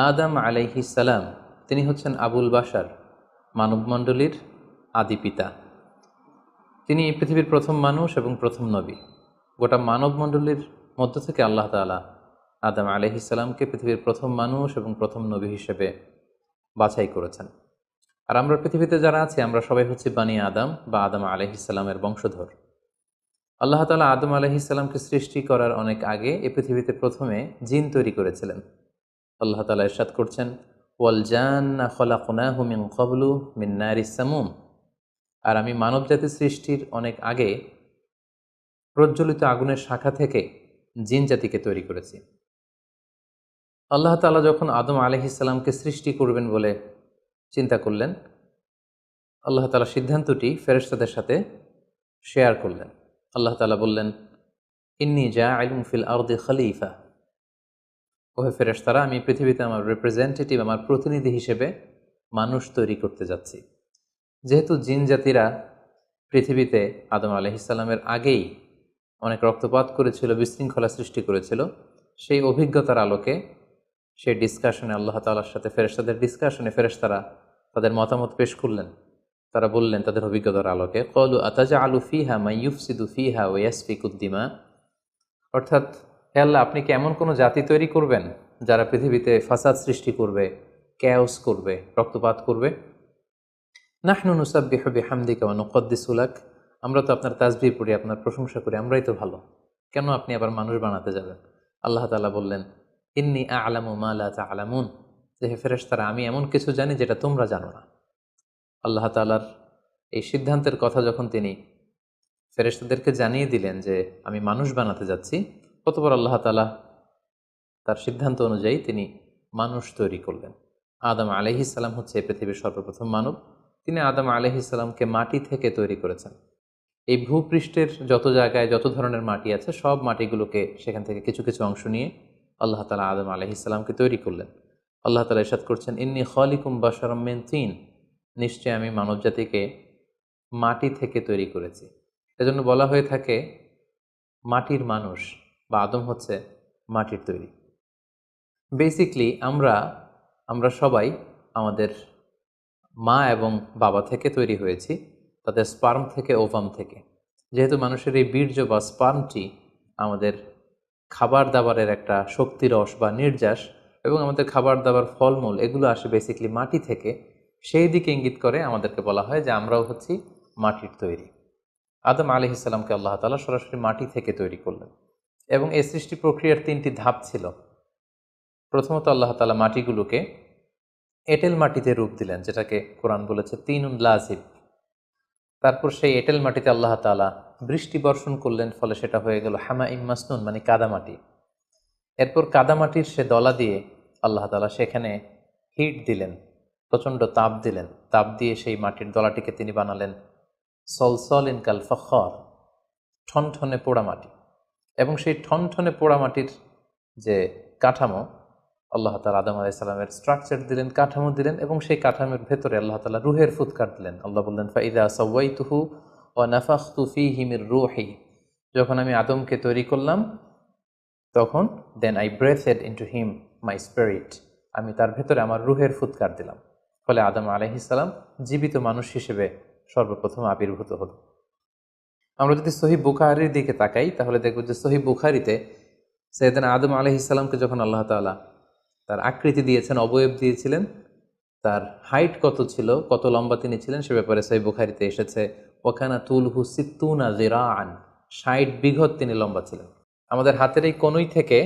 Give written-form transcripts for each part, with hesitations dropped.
আদম আলাইহিস সালাম তিনি হচ্ছেন আবুল বাশার, মানবমণ্ডলীর আদি পিতা। তিনি পৃথিবীর প্রথম মানুষ এবং প্রথম নবী। গোটা মানবমণ্ডলীর মধ্য থেকে আল্লাহ তাআলা আদম আলাইহিস সালামকে পৃথিবীর প্রথম মানুষ এবং প্রথম নবী হিসেবে বাছাই করেছেন। আর আমরা পৃথিবীতে যারা আছি আমরা সবাই হচ্ছি বানি আদম বা আদম আলাইহিস সালামের বংশধর। আল্লাহ তাআলা আদম আলাইহিস সালামকে সৃষ্টি করার অনেক আগে এই পৃথিবীতে প্রথমে জিন তৈরি করেছিলেন। আল্লাহ তাআলা ইরশাদ করছেন, ওয়াল জান্না খলাকনাহু মিন ক্বাবলু মিন নারিস সামুম। আর আমি মানবজাতি সৃষ্টির অনেক আগে প্রজ্বলিত আগুনের শাখা থেকে জিন জাতিকে তৈরি করেছি। আল্লাহ তাআলা যখন আদম আলাইহিস সালামকে সৃষ্টি করবেন বলে চিন্তা করলেন, আল্লাহ তাআলা সিদ্ধান্তটি ফেরেশতাদের সাথে শেয়ার করলেন। আল্লাহ তাআলা বললেন, ইন্নী জাআইলুন ফিল আরদি খলিফা। ওহে ফেরেশতারা, আমি পৃথিবীতে আমার রিপ্রেজেন্টেটিভ, আমার প্রতিনিধি হিসেবে মানুষ তৈরি করতে যাচ্ছি। যেহেতু জিন জাতিরা পৃথিবীতে আদম আলাইহিস সালামের আগেই অনেক রক্তপাত করেছিল, বিশৃঙ্খলা সৃষ্টি করেছিল, সেই অভিজ্ঞতার আলোকে সেই ডিসকাশনে আল্লাহ তাআলার সাথে ফেরেশতাদের ডিসকাশনে ফেরেশতারা তাদের মতামত পেশ করলেন। তারা বললেন তাদের অভিজ্ঞতার আলোকে, ক্বালু আতাজআলু ফিহা মান ইউফসিদু ফিহা ওয়া ইয়াসফিকুদ দিমা। অর্থাৎ, হে আল্লাহ, আপনি কি এমন কোনো জাতি তৈরি করবেন যারা পৃথিবীতে ফাসাদ সৃষ্টি করবে, ক্যাওস করবে, রক্তপাত করবে? নাহনু নুসাব্বিহু বিহামদিকা ওয়া নুকদ্দিসু লাক। আমরা তো আপনার তাসবিহ পড়ি, আপনার প্রশংসা করি, আমরাই তো ভালো, কেন আপনি আবার মানুষ বানাতে যাবেন? আল্লাহ তাআলা বললেন, ইন্নী আ'লামু মা লা তা'লামুন। যে হে ফেরেশতারা, আমি এমন কিছু জানি যেটা তোমরা জানো না। আল্লাহ তাআলার এই সিদ্ধান্তের কথা যখন তিনি ফেরেশতাদেরকে জানিয়ে দিলেন যে আমি মানুষ বানাতে যাচ্ছি, অতঃপর আল্লাহ তাআলা তার সিদ্ধান্ত অনুযায়ী তিনি মানুষ তৈরি করলেন। আদম আলাইহিস সালাম হচ্ছে পৃথিবীর সর্বপ্রথম মানব। তিনি আদম আলাইহিস সালামকে মাটি থেকে তৈরি করেছেন। এই ভূপৃষ্ঠের যত জায়গায় যত ধরনের মাটি আছে, সব মাটিগুলোকে সেখান থেকে কিছু কিছু অংশ নিয়ে আল্লাহ তাআলা আদম আলাইহিস সালামকে তৈরি করলেন। আল্লাহ তাআলা ইরশাদ করছেন, ইন্নী খালিকুম বাশারাম মিন তিন। নিশ্চয় আমি মানবজাতিকে মাটি থেকে তৈরি করেছি। এজন্য বলা হয়ে থাকে মাটির মানুষ, বা আদম হচ্ছে মাটির তৈরি। বেসিকলি আমরা সবাই আমাদের মা এবং বাবা থেকে তৈরি হয়েছি, তাদের স্পার্ম থেকে, ওভাম থেকে। যেহেতু মানুষের এই বীর্য বা স্পার্মটি আমাদের খাবার দাবারের একটা শক্তিরস বা নির্যাস, এবং আমাদের খাবার দাবার ফলমূল এগুলো আসে বেসিকলি মাটি থেকে, সেই দিকে ইঙ্গিত করে আমাদেরকে বলা হয় যে আমরাও হচ্ছি মাটির তৈরি। আদম আলাইহিস সালামকে আল্লাহ তাআলা সরাসরি মাটি থেকে তৈরি করলেন, এবং এই সৃষ্টি প্রক্রিয়ার 3টি ধাপ ছিল। প্রথমত আল্লাহ তাআলা মাটিগুলোকে এঁটেল মাটিতে রূপ দিলেন, যেটাকে কোরআন বলেছে তিনুন লাজিব। তারপর সেই এঁটেল মাটিতে আল্লাহ তাআলা বৃষ্টি বর্ষণ করলেন, ফলে সেটা হয়ে গেল হামাইম মাসনুন, মানে কাদামাটি। এরপর কাদামাটির সে দলা দিয়ে আল্লাহ তাআলা সেখানে হিট দিলেন, প্রচণ্ড তাপ দিলেন। তাপ দিয়ে সেই মাটির দলাটিকে তিনি বানালেন সলসলিন কাল ফখর, ঠনঠনে পোড়ামাটি। এবং সেই ঠনঠনে পোড়ামাটির যে কাঠামো, আল্লাহ তাআলা আদম আলাইহিস সালামের স্ট্রাকচার দিলেন, কাঠামো দিলেন, এবং সেই কাঠামোর ভেতরে আল্লাহ তাআলা রুহের ফুৎকার দিলেন। আল্লাহ বললেন, ফাইদা সাওয়াইতুহু ওয়া নাফাখতু ফীহি মির রূহি। যখন আমি আদমকে তৈরি করলাম, তখন then I breathed into him my spirit. আমি তার ভেতরে আমার রুহের ফুৎকার দিলাম। ফলে আদম আলাইহিস সালাম জীবিত মানুষ হিসেবে সর্বপ্রথম আবির্ভূত হল। আমরা যদি সহিহ বুখারীর দিকে তাকাই, তাহলে দেখব যে সহিহ বুখারীতে সাইয়েদনা আদম আলাইহিস সালামকে যখন আল্লাহ তাআলা তার আকৃতি দিয়েছেন, অবয়ব দিয়েছিলেন, তার হাইট কত ছিল, কত লম্বা তিনি ছিলেন, সে ব্যাপারে সহিহ বুখারীতে এসেছে, ওয়াকানা তুলহু সিত্তুনা যিরাআন, 60 বিঘত তিনি লম্বা ছিলেন। আমাদের হাতের এই কনুই থেকে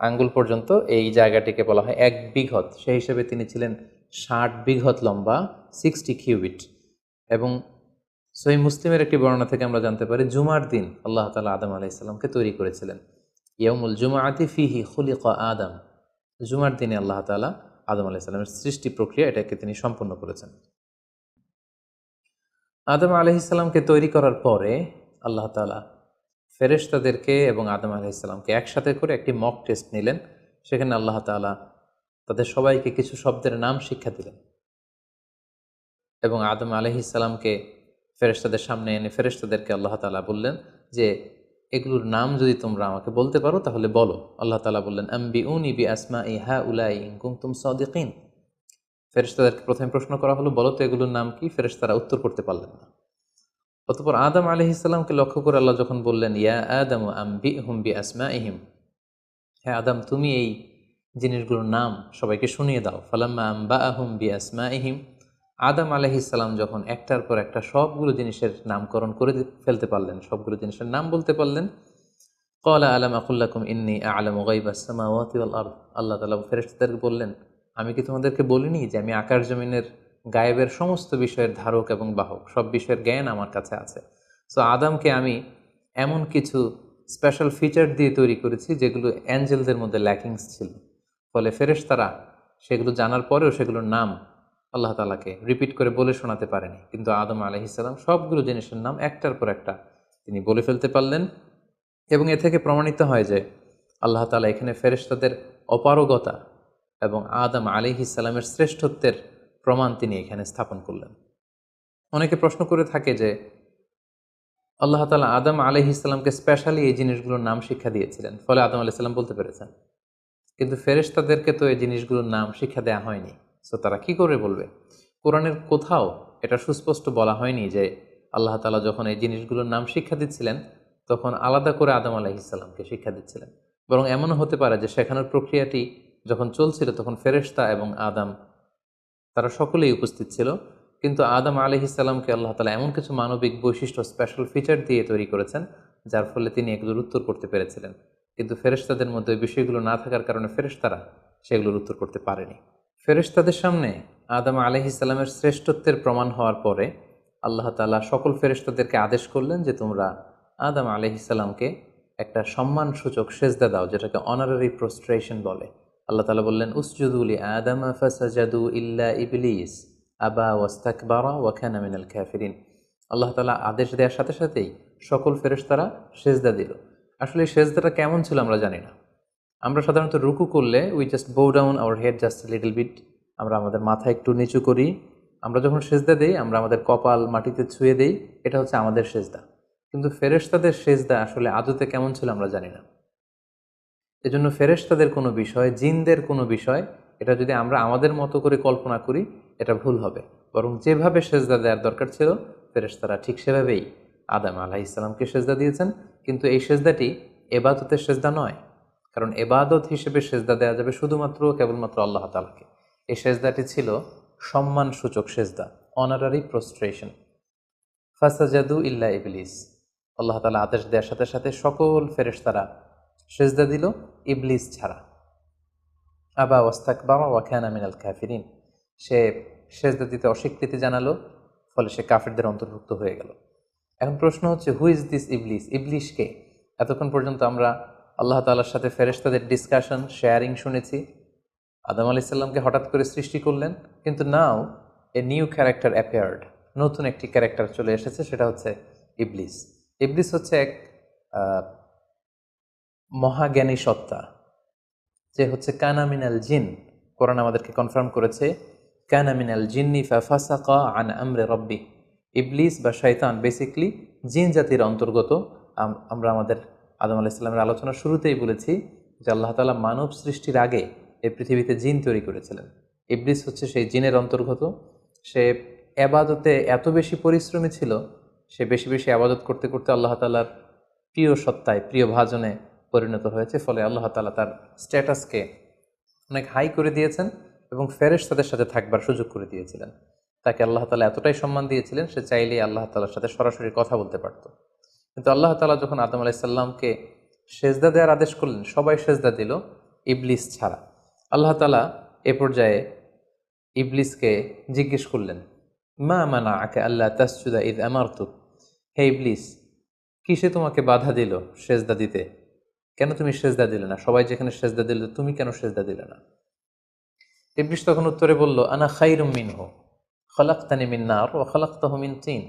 আঙ্গুল পর্যন্ত এই জায়গাটিকে বলা হয় 1 বিঘত। সেই হিসেবে তিনি ছিলেন 60 বিঘত লম্বা, 60 কিউবিট। এবং সহিহ মুসলিমের একটি বর্ণনা থেকে আমরা জানতে পারি, জুমার দিন আল্লাহ তাআলা আদম আলাইহিস সালামকে তৈরি করেছিলেন। ইয়াউমুল জুমআতি ফীহি খুলিকা আদম। জুমার দিনে আল্লাহ তাআলা আদম আলাইহিস সালামের সৃষ্টি প্রক্রিয়া এটাকে তিনি সম্পন্ন করেছেন। আদম আলাইহিস সালামকে তৈরি করার পরে আল্লাহ তাআলা ফেরেশতাদেরকে এবং আদম আলাইহিস সালামকে একসাথে করে একটি মক টেস্ট নিলেন। সেখানে আল্লাহ তাআলা তাদের সবাইকে কিছু শব্দের নাম শিক্ষা দিলেন, এবং আদম আলাইহিস সালামকে ফেরেশতাদের সামনে এনে ফেরেশতাদেরকে আল্লাহ তাআলা বললেন যে এগুলোর নাম যদি তোমরা আমাকে বলতে পারো তাহলে বলো। আল্লাহ তাআলা বললেন, আম্বিউনি বিআসমাই হাউলাই ইন কুনতুম সাদিকিন। ফেরেশতাদেরকে প্রথমে প্রশ্ন করা হলো, বলো তো এগুলোর নাম কি? ফেরেশতারা উত্তর করতে পারলেন না। অতঃপর আদম আলাইহিস সালামকে লক্ষ্য করে আল্লাহ যখন বললেন, ইয়া আদম আম্বিহুম বিআসমাইহিম, হ্যাঁ আদম তুমি এই জিনিসগুলোর নাম সবাইকে শুনিয়ে দাও। ফালাম্মা আম্বাআহুম বিআসমাইহিম, আদম আলাইহিস সালাম যখন একটার পর একটা সবগুলো জিনিসের নামকরণ করে ফেলতে পারলেন, সবগুলো জিনিসের নাম বলতে পারলেন, ক্বালা আলাম আকুল লাকুম ইন্নী আ'লামু গায়বাস সামাওয়াতি ওয়াল আরদ, আল্লাহ তাআলা ফেরেশতাদেরকে বললেন, আমি কি তোমাদেরকে বলিনি যে আমি আকাশ জমিনের গায়েবের সমস্ত বিষয়ের ধারক এবং বাহক, সব বিষয়ের জ্ঞান আমার কাছে আছে। সো আদমকে আমি এমন কিছু স্পেশাল ফিচার দিয়ে তৈরি করেছি যেগুলো অ্যাঞ্জেলদের মধ্যে ল্যাকিংস ছিল। ফলে ফেরেশতারা সেগুলো জানার পরেও সেগুলোর নাম আল্লাহ তাআলাকে রিপিট করে বলে শোনাতে পারেনি, কিন্তু আদম আলাইহিস সালাম সবগুলো জিনিসের নাম একটার পর একটা তিনি বলে ফেলতে পারলেন। এবং এ থেকে প্রমাণিত হয় যে আল্লাহ তাআলা এখানে ফেরেশতাদের অপারগতা এবং আদম আলাইহিস সালামের শ্রেষ্ঠত্বের প্রমাণ তিনি এখানে স্থাপন করলেন। অনেকে প্রশ্ন করে থাকে যে আল্লাহ তাআলা আদম আলাইহিস সালামকে স্পেশালি এই জিনিসগুলোর নাম শিক্ষা দিয়েছিলেন, ফলে আদম আলাইহিস সালাম বলতে পেরেছেন, কিন্তু ফেরেশতাদেরকে তো এই জিনিসগুলোর নাম শিক্ষা দেওয়া হয়নি। সো তারা কি করে বলবে? কোরআনের কোথাও এটা সুস্পষ্ট বলা হয়নি যে আল্লাহ তাআলা যখন এই জিনিসগুলোর নাম শিক্ষা দিচ্ছিলেন তখন আলাদা করে আদম আলাইহিস সালামকে শিক্ষা দিচ্ছিলেন। বরং এমনও হতে পারে যে শেখানোর প্রক্রিয়াটি যখন চলছিল তখন ফেরেশতা এবং আদম তারা সকলেই উপস্থিত ছিল, কিন্তু আদম আলাইহিস সালামকে আল্লাহ তাআলা এমন কিছু মানবিক বৈশিষ্ট্য, স্পেশাল ফিচার দিয়ে তৈরি করেছেন যার ফলে তিনি এগুলোর উত্তর করতে পেরেছিলেন। কিন্তু ফেরেশতাদের মধ্যে ওই বিষয়গুলো না থাকার কারণে ফেরেশতারা সেগুলোর উত্তর করতে পারেনি। ফেরেশতাদের সামনে আদম আলাইহিস সালামের শ্রেষ্ঠত্বের প্রমাণ হওয়ার পরে আল্লাহ তাআলা সকল ফেরেশতাদেরকে আদেশ করলেন যে তোমরা আদম আলাইহিস সালামকে একটা সম্মানসূচক সেজদা দাও, যেটাকে অনারারি প্রোস্ট্রেশন বলে। আল্লাহ তাআলা বললেন, উসজুদু লি আদম ফাসাজাদু ইল্লা ইবলিস আবা ওয়াস্তাকবারা ওয়া কানা মিনাল কাফিরিন। আল্লাহ তাআলা আদেশ দেওয়ার সাথে সাথেই সকল ফেরেশতারা সেজদা দিল। আসলে এই সেজদাটা কেমন ছিল আমরা জানি না। আমরা সাধারণত রুকু করলে we just bow down our head just little bit, আমরা আমাদের মাথা একটু নিচু করি। আমরা যখন সেজদা দেই আমরা আমাদের কপাল মাটিতে ছুঁয়ে দেই, এটা হচ্ছে আমাদের সেজদা। কিন্তু ফেরেশতাদের সেজদা আসলে আদতে কেমন ছিল আমরা জানি না। এজন্য ফেরেশতাদের কোনো বিষয়, জিনদের কোনো বিষয়, এটা যদি আমরা আমাদের মতো করে কল্পনা করি এটা ভুল হবে। বরং যেভাবে সেজদা দেওয়ার দরকার ছিল ফেরেশতারা ঠিক সেভাবেই আদম আলাইহিস সালামকে সেজদা দিয়েছেন। কিন্তু এই সেজদাটি এবাদতের সেজদা নয়, কারণ এবাদত হিসেবে সেজদা দেওয়া যাবে শুধুমাত্র কেবলমাত্র আল্লাহ তাআলাকে। এই সেজদাটি ছিল সম্মানসূচক সেজদা, অনারারি প্রোস্ট্রেশন। ফাসাজাদু ইল্লা ইবলিস, আল্লাহ তাআলা আদেশ দেওয়ার সাথে সাথে সকল ফেরেশতারা সেজদা দিল, ইবলিস ছাড়া। আবা ওয়াস্তাকবারা ওয়া কানা মিনাল কাফিরিন, সে সেজদা দিতে অস্বীকৃতি জানালো, ফলে সে কাফিরদের অন্তর্ভুক্ত হয়ে গেল। এখন প্রশ্ন হচ্ছে, হু ইজ দিস ইবলিস? ইবলিস কে? এতক্ষণ পর্যন্ত আমরা আল্লাহ তাআলার সাথে ফেরেশতাদের ডিসকাশন, শেয়ারিং শুনেছি। আদম আলাইহিস সালামকে হঠাৎ করে সৃষ্টি করলেন, কিন্তু নাও এ নিউ ক্যারেক্টার অ্যাপিয়ার্ড, নতুন একটি ক্যারেক্টার চলে এসেছে, সেটা হচ্ছে ইবলিস। ইবলিস হচ্ছে এক মহাজ্ঞানী সত্তা, যে হচ্ছে কানা মিনাল জিন। কোরআন আমাদেরকে কনফার্ম করেছে, কানা মিনাল জিন্নি ফাফাসাকা আন আমরি রাব্বি। ইবলিস বা শয়তান বেসিকলি জিন জাতির অন্তর্গত। আমরা আমাদের আদম আলাইহিস সালামের আলোচনার শুরুতেই বলেছি যে আল্লাহ তাআলা মানব সৃষ্টির আগে এই পৃথিবীতে জিন তৈরি করেছিলেন। ইবলিস হচ্ছে সেই জিনের অন্তর্গত। সে এবাদতে এত বেশি পরিশ্রমী ছিল, সে বেশি বেশি আবাদত করতে করতে আল্লাহ তাআলার প্রিয় সত্তায়, প্রিয় ভাজনে পরিণত হয়েছে। ফলে আল্লাহ তাআলা তার স্ট্যাটাসকে অনেক হাই করে দিয়েছেন এবং ফেরেশতাদের সাথে থাকবার সুযোগ করে দিয়েছিলেন। তাকে আল্লাহ তাআলা এতটাই সম্মান দিয়েছিলেন, সে চাইলেই আল্লাহ তাআলার সাথে সরাসরি কথা বলতে পারত। কিন্তু আল্লাহ তাআলা যখন আদম আলাইহিস সালামকে সেজদা দেওয়ার আদেশ করলেন, সবাই সেজদা দিল, ইবলিস ছাড়া। আল্লাহ তাআলা এ পর্যায়ে ইবলিসকে জিজ্ঞেস করলেন, মা মানাআকা আল্লা তাসজুদা ইয আমারতুক, হে ইবলিস, কিসে তোমাকে বাধা দিল সেজদা দিতে? কেন তুমি সেজদা দিলে না? সবাই যেখানে সেজদা দিল, তুমি কেন সেজদা দিলে না? ইবলিস তখন উত্তরে বলল, আনা খায়রুম মিনহু খলাকতানি মিন নার ওয়া খলাকতাহু মিন তিন।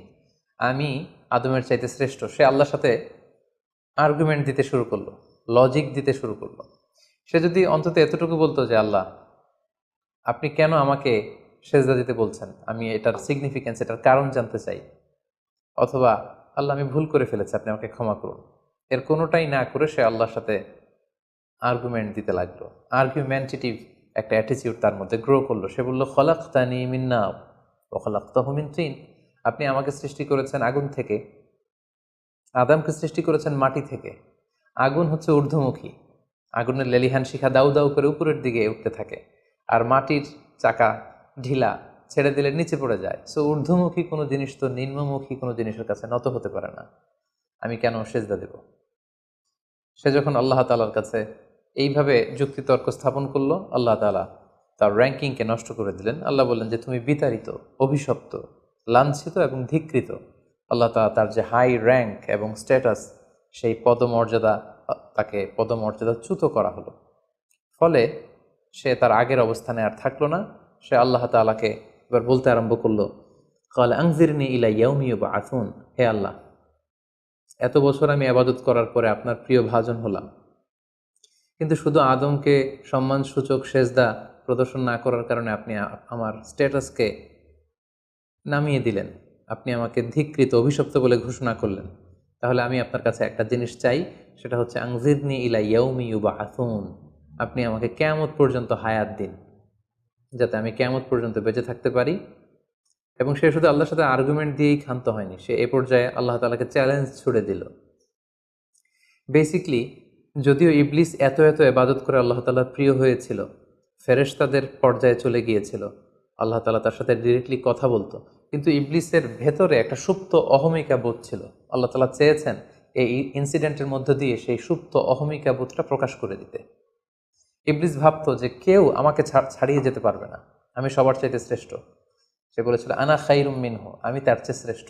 আমি আদমের চাইতে শ্রেষ্ঠ। সে আল্লাহর সাথে আর্গুমেন্ট দিতে শুরু করলো, লজিক দিতে শুরু করলো। সে যদি অন্তত এতটুকু বলতো যে আল্লাহ, আপনি কেন আমাকে সেজদা দিতে বলছেন, আমি এটার সিগনিফিকেন্স, এটার কারণ জানতে চাই, অথবা আল্লাহ আমি ভুল করে ফেলেছি, আপনি আমাকে ক্ষমা করুন, এর কোনোটাই না করে সে আল্লাহর সাথে আর্গুমেন্ট দিতে লাগলো। আর্গুমেন্টেটিভ একটা অ্যাটিটিউড তার মধ্যে গ্রো করলো। সে বলল, খলাকতানি মিন নার ওয়া খলাকতাহু মিন তিন। আপনি আমাকে সৃষ্টি করেছেন আগুন থেকে, আদমকে সৃষ্টি করেছেন মাটি থেকে। আগুন হচ্ছে ঊর্ধ্বমুখী, আগুনের লেলিহান শিখা দাউ দাউ করে উপরের দিকে উঠতে থাকে, আর মাটির চাকা ঢিলা, ছেড়ে দিলে নিচে পড়ে যায়। সো ঊর্ধ্বমুখী কোনো জিনিস তো নিম্নমুখী কোনো জিনিসের কাছে নত হতে পারে না, আমি কেন সেজদা দেব? সে যখন আল্লাহ তাআলার কাছে এইভাবে যুক্তিতর্ক স্থাপন করলো, আল্লাহ তাআলা তার র্যাঙ্কিংকে নষ্ট করে দিলেন। আল্লাহ বললেন যে তুমি বিতাড়িত, অভিশপ্ত, লাঞ্ছিত এবং ধিক্কৃত। আল্লাহ তাআলা তার যে হাই র্যাঙ্ক এবং স্ট্যাটাস, সেই পদমর্যাদা, তাকে পদমর্যাদাচ্যুত করা হলো। ফলে সে তার আগের অবস্থানে আর থাকলো না। সে আল্লাহ তাআলাকে এবার বলতে আরম্ভ করলো, ক্বালা আনজিরনি ইলা ইয়াউমি ইউবআসুন। হে আল্লাহ, এত বছর আমি ইবাদত করার পরে আপনার প্রিয় ভাজন হলাম, কিন্তু শুধু আদমকে সম্মানসূচক সেজদা প্রদর্শন না করার কারণে আপনি আমার স্ট্যাটাসকে নামিয়ে দিলেন, আপনি আমাকে ধিক্কৃত, অভিশপ্ত বলে ঘোষণা করলেন। তাহলে আমি আপনার কাছে একটা জিনিস চাই, সেটা হচ্ছে আনজিরনি ইলা ইয়াউমি ইউবআসুন। আপনি আমাকে কিয়ামত পর্যন্ত হায়াত দিন, যাতে আমি কিয়ামত পর্যন্ত বেঁচে থাকতে পারি। এবং সে শুধু আল্লাহর সাথে আর্গুমেন্ট দিয়েই ক্ষান্ত হয়নি, সে এ পর্যায়ে আল্লাহ তাআলাকে চ্যালেঞ্জ ছুড়ে দিল। বেসিকলি, যদিও ইবলিস এত এত ইবাদত করে আল্লাহ তাআলার প্রিয় হয়েছিল, ফেরেশতাদের পর্যায়ে চলে গিয়েছিল, আল্লাহ তাআলা তার সাথে ডিরেক্টলি কথা বলতো, কিন্তু ইবলিসের ভেতরে একটা সুপ্ত অহমিকা বোধ ছিল। আল্লাহ তাআলা চেয়েছেন এই ইনসিডেন্টের মধ্য দিয়ে সেই সুপ্ত অহমিকা বোধটা প্রকাশ করে দিতে। ইবলিস ভাবতো যে কেউ আমাকে ছাড়িয়ে যেতে পারবে না, আমি সবার চাইতে শ্রেষ্ঠ। সে বলেছিল, আনা খাইরুম মিনহু, আমি তার চেয়ে শ্রেষ্ঠ।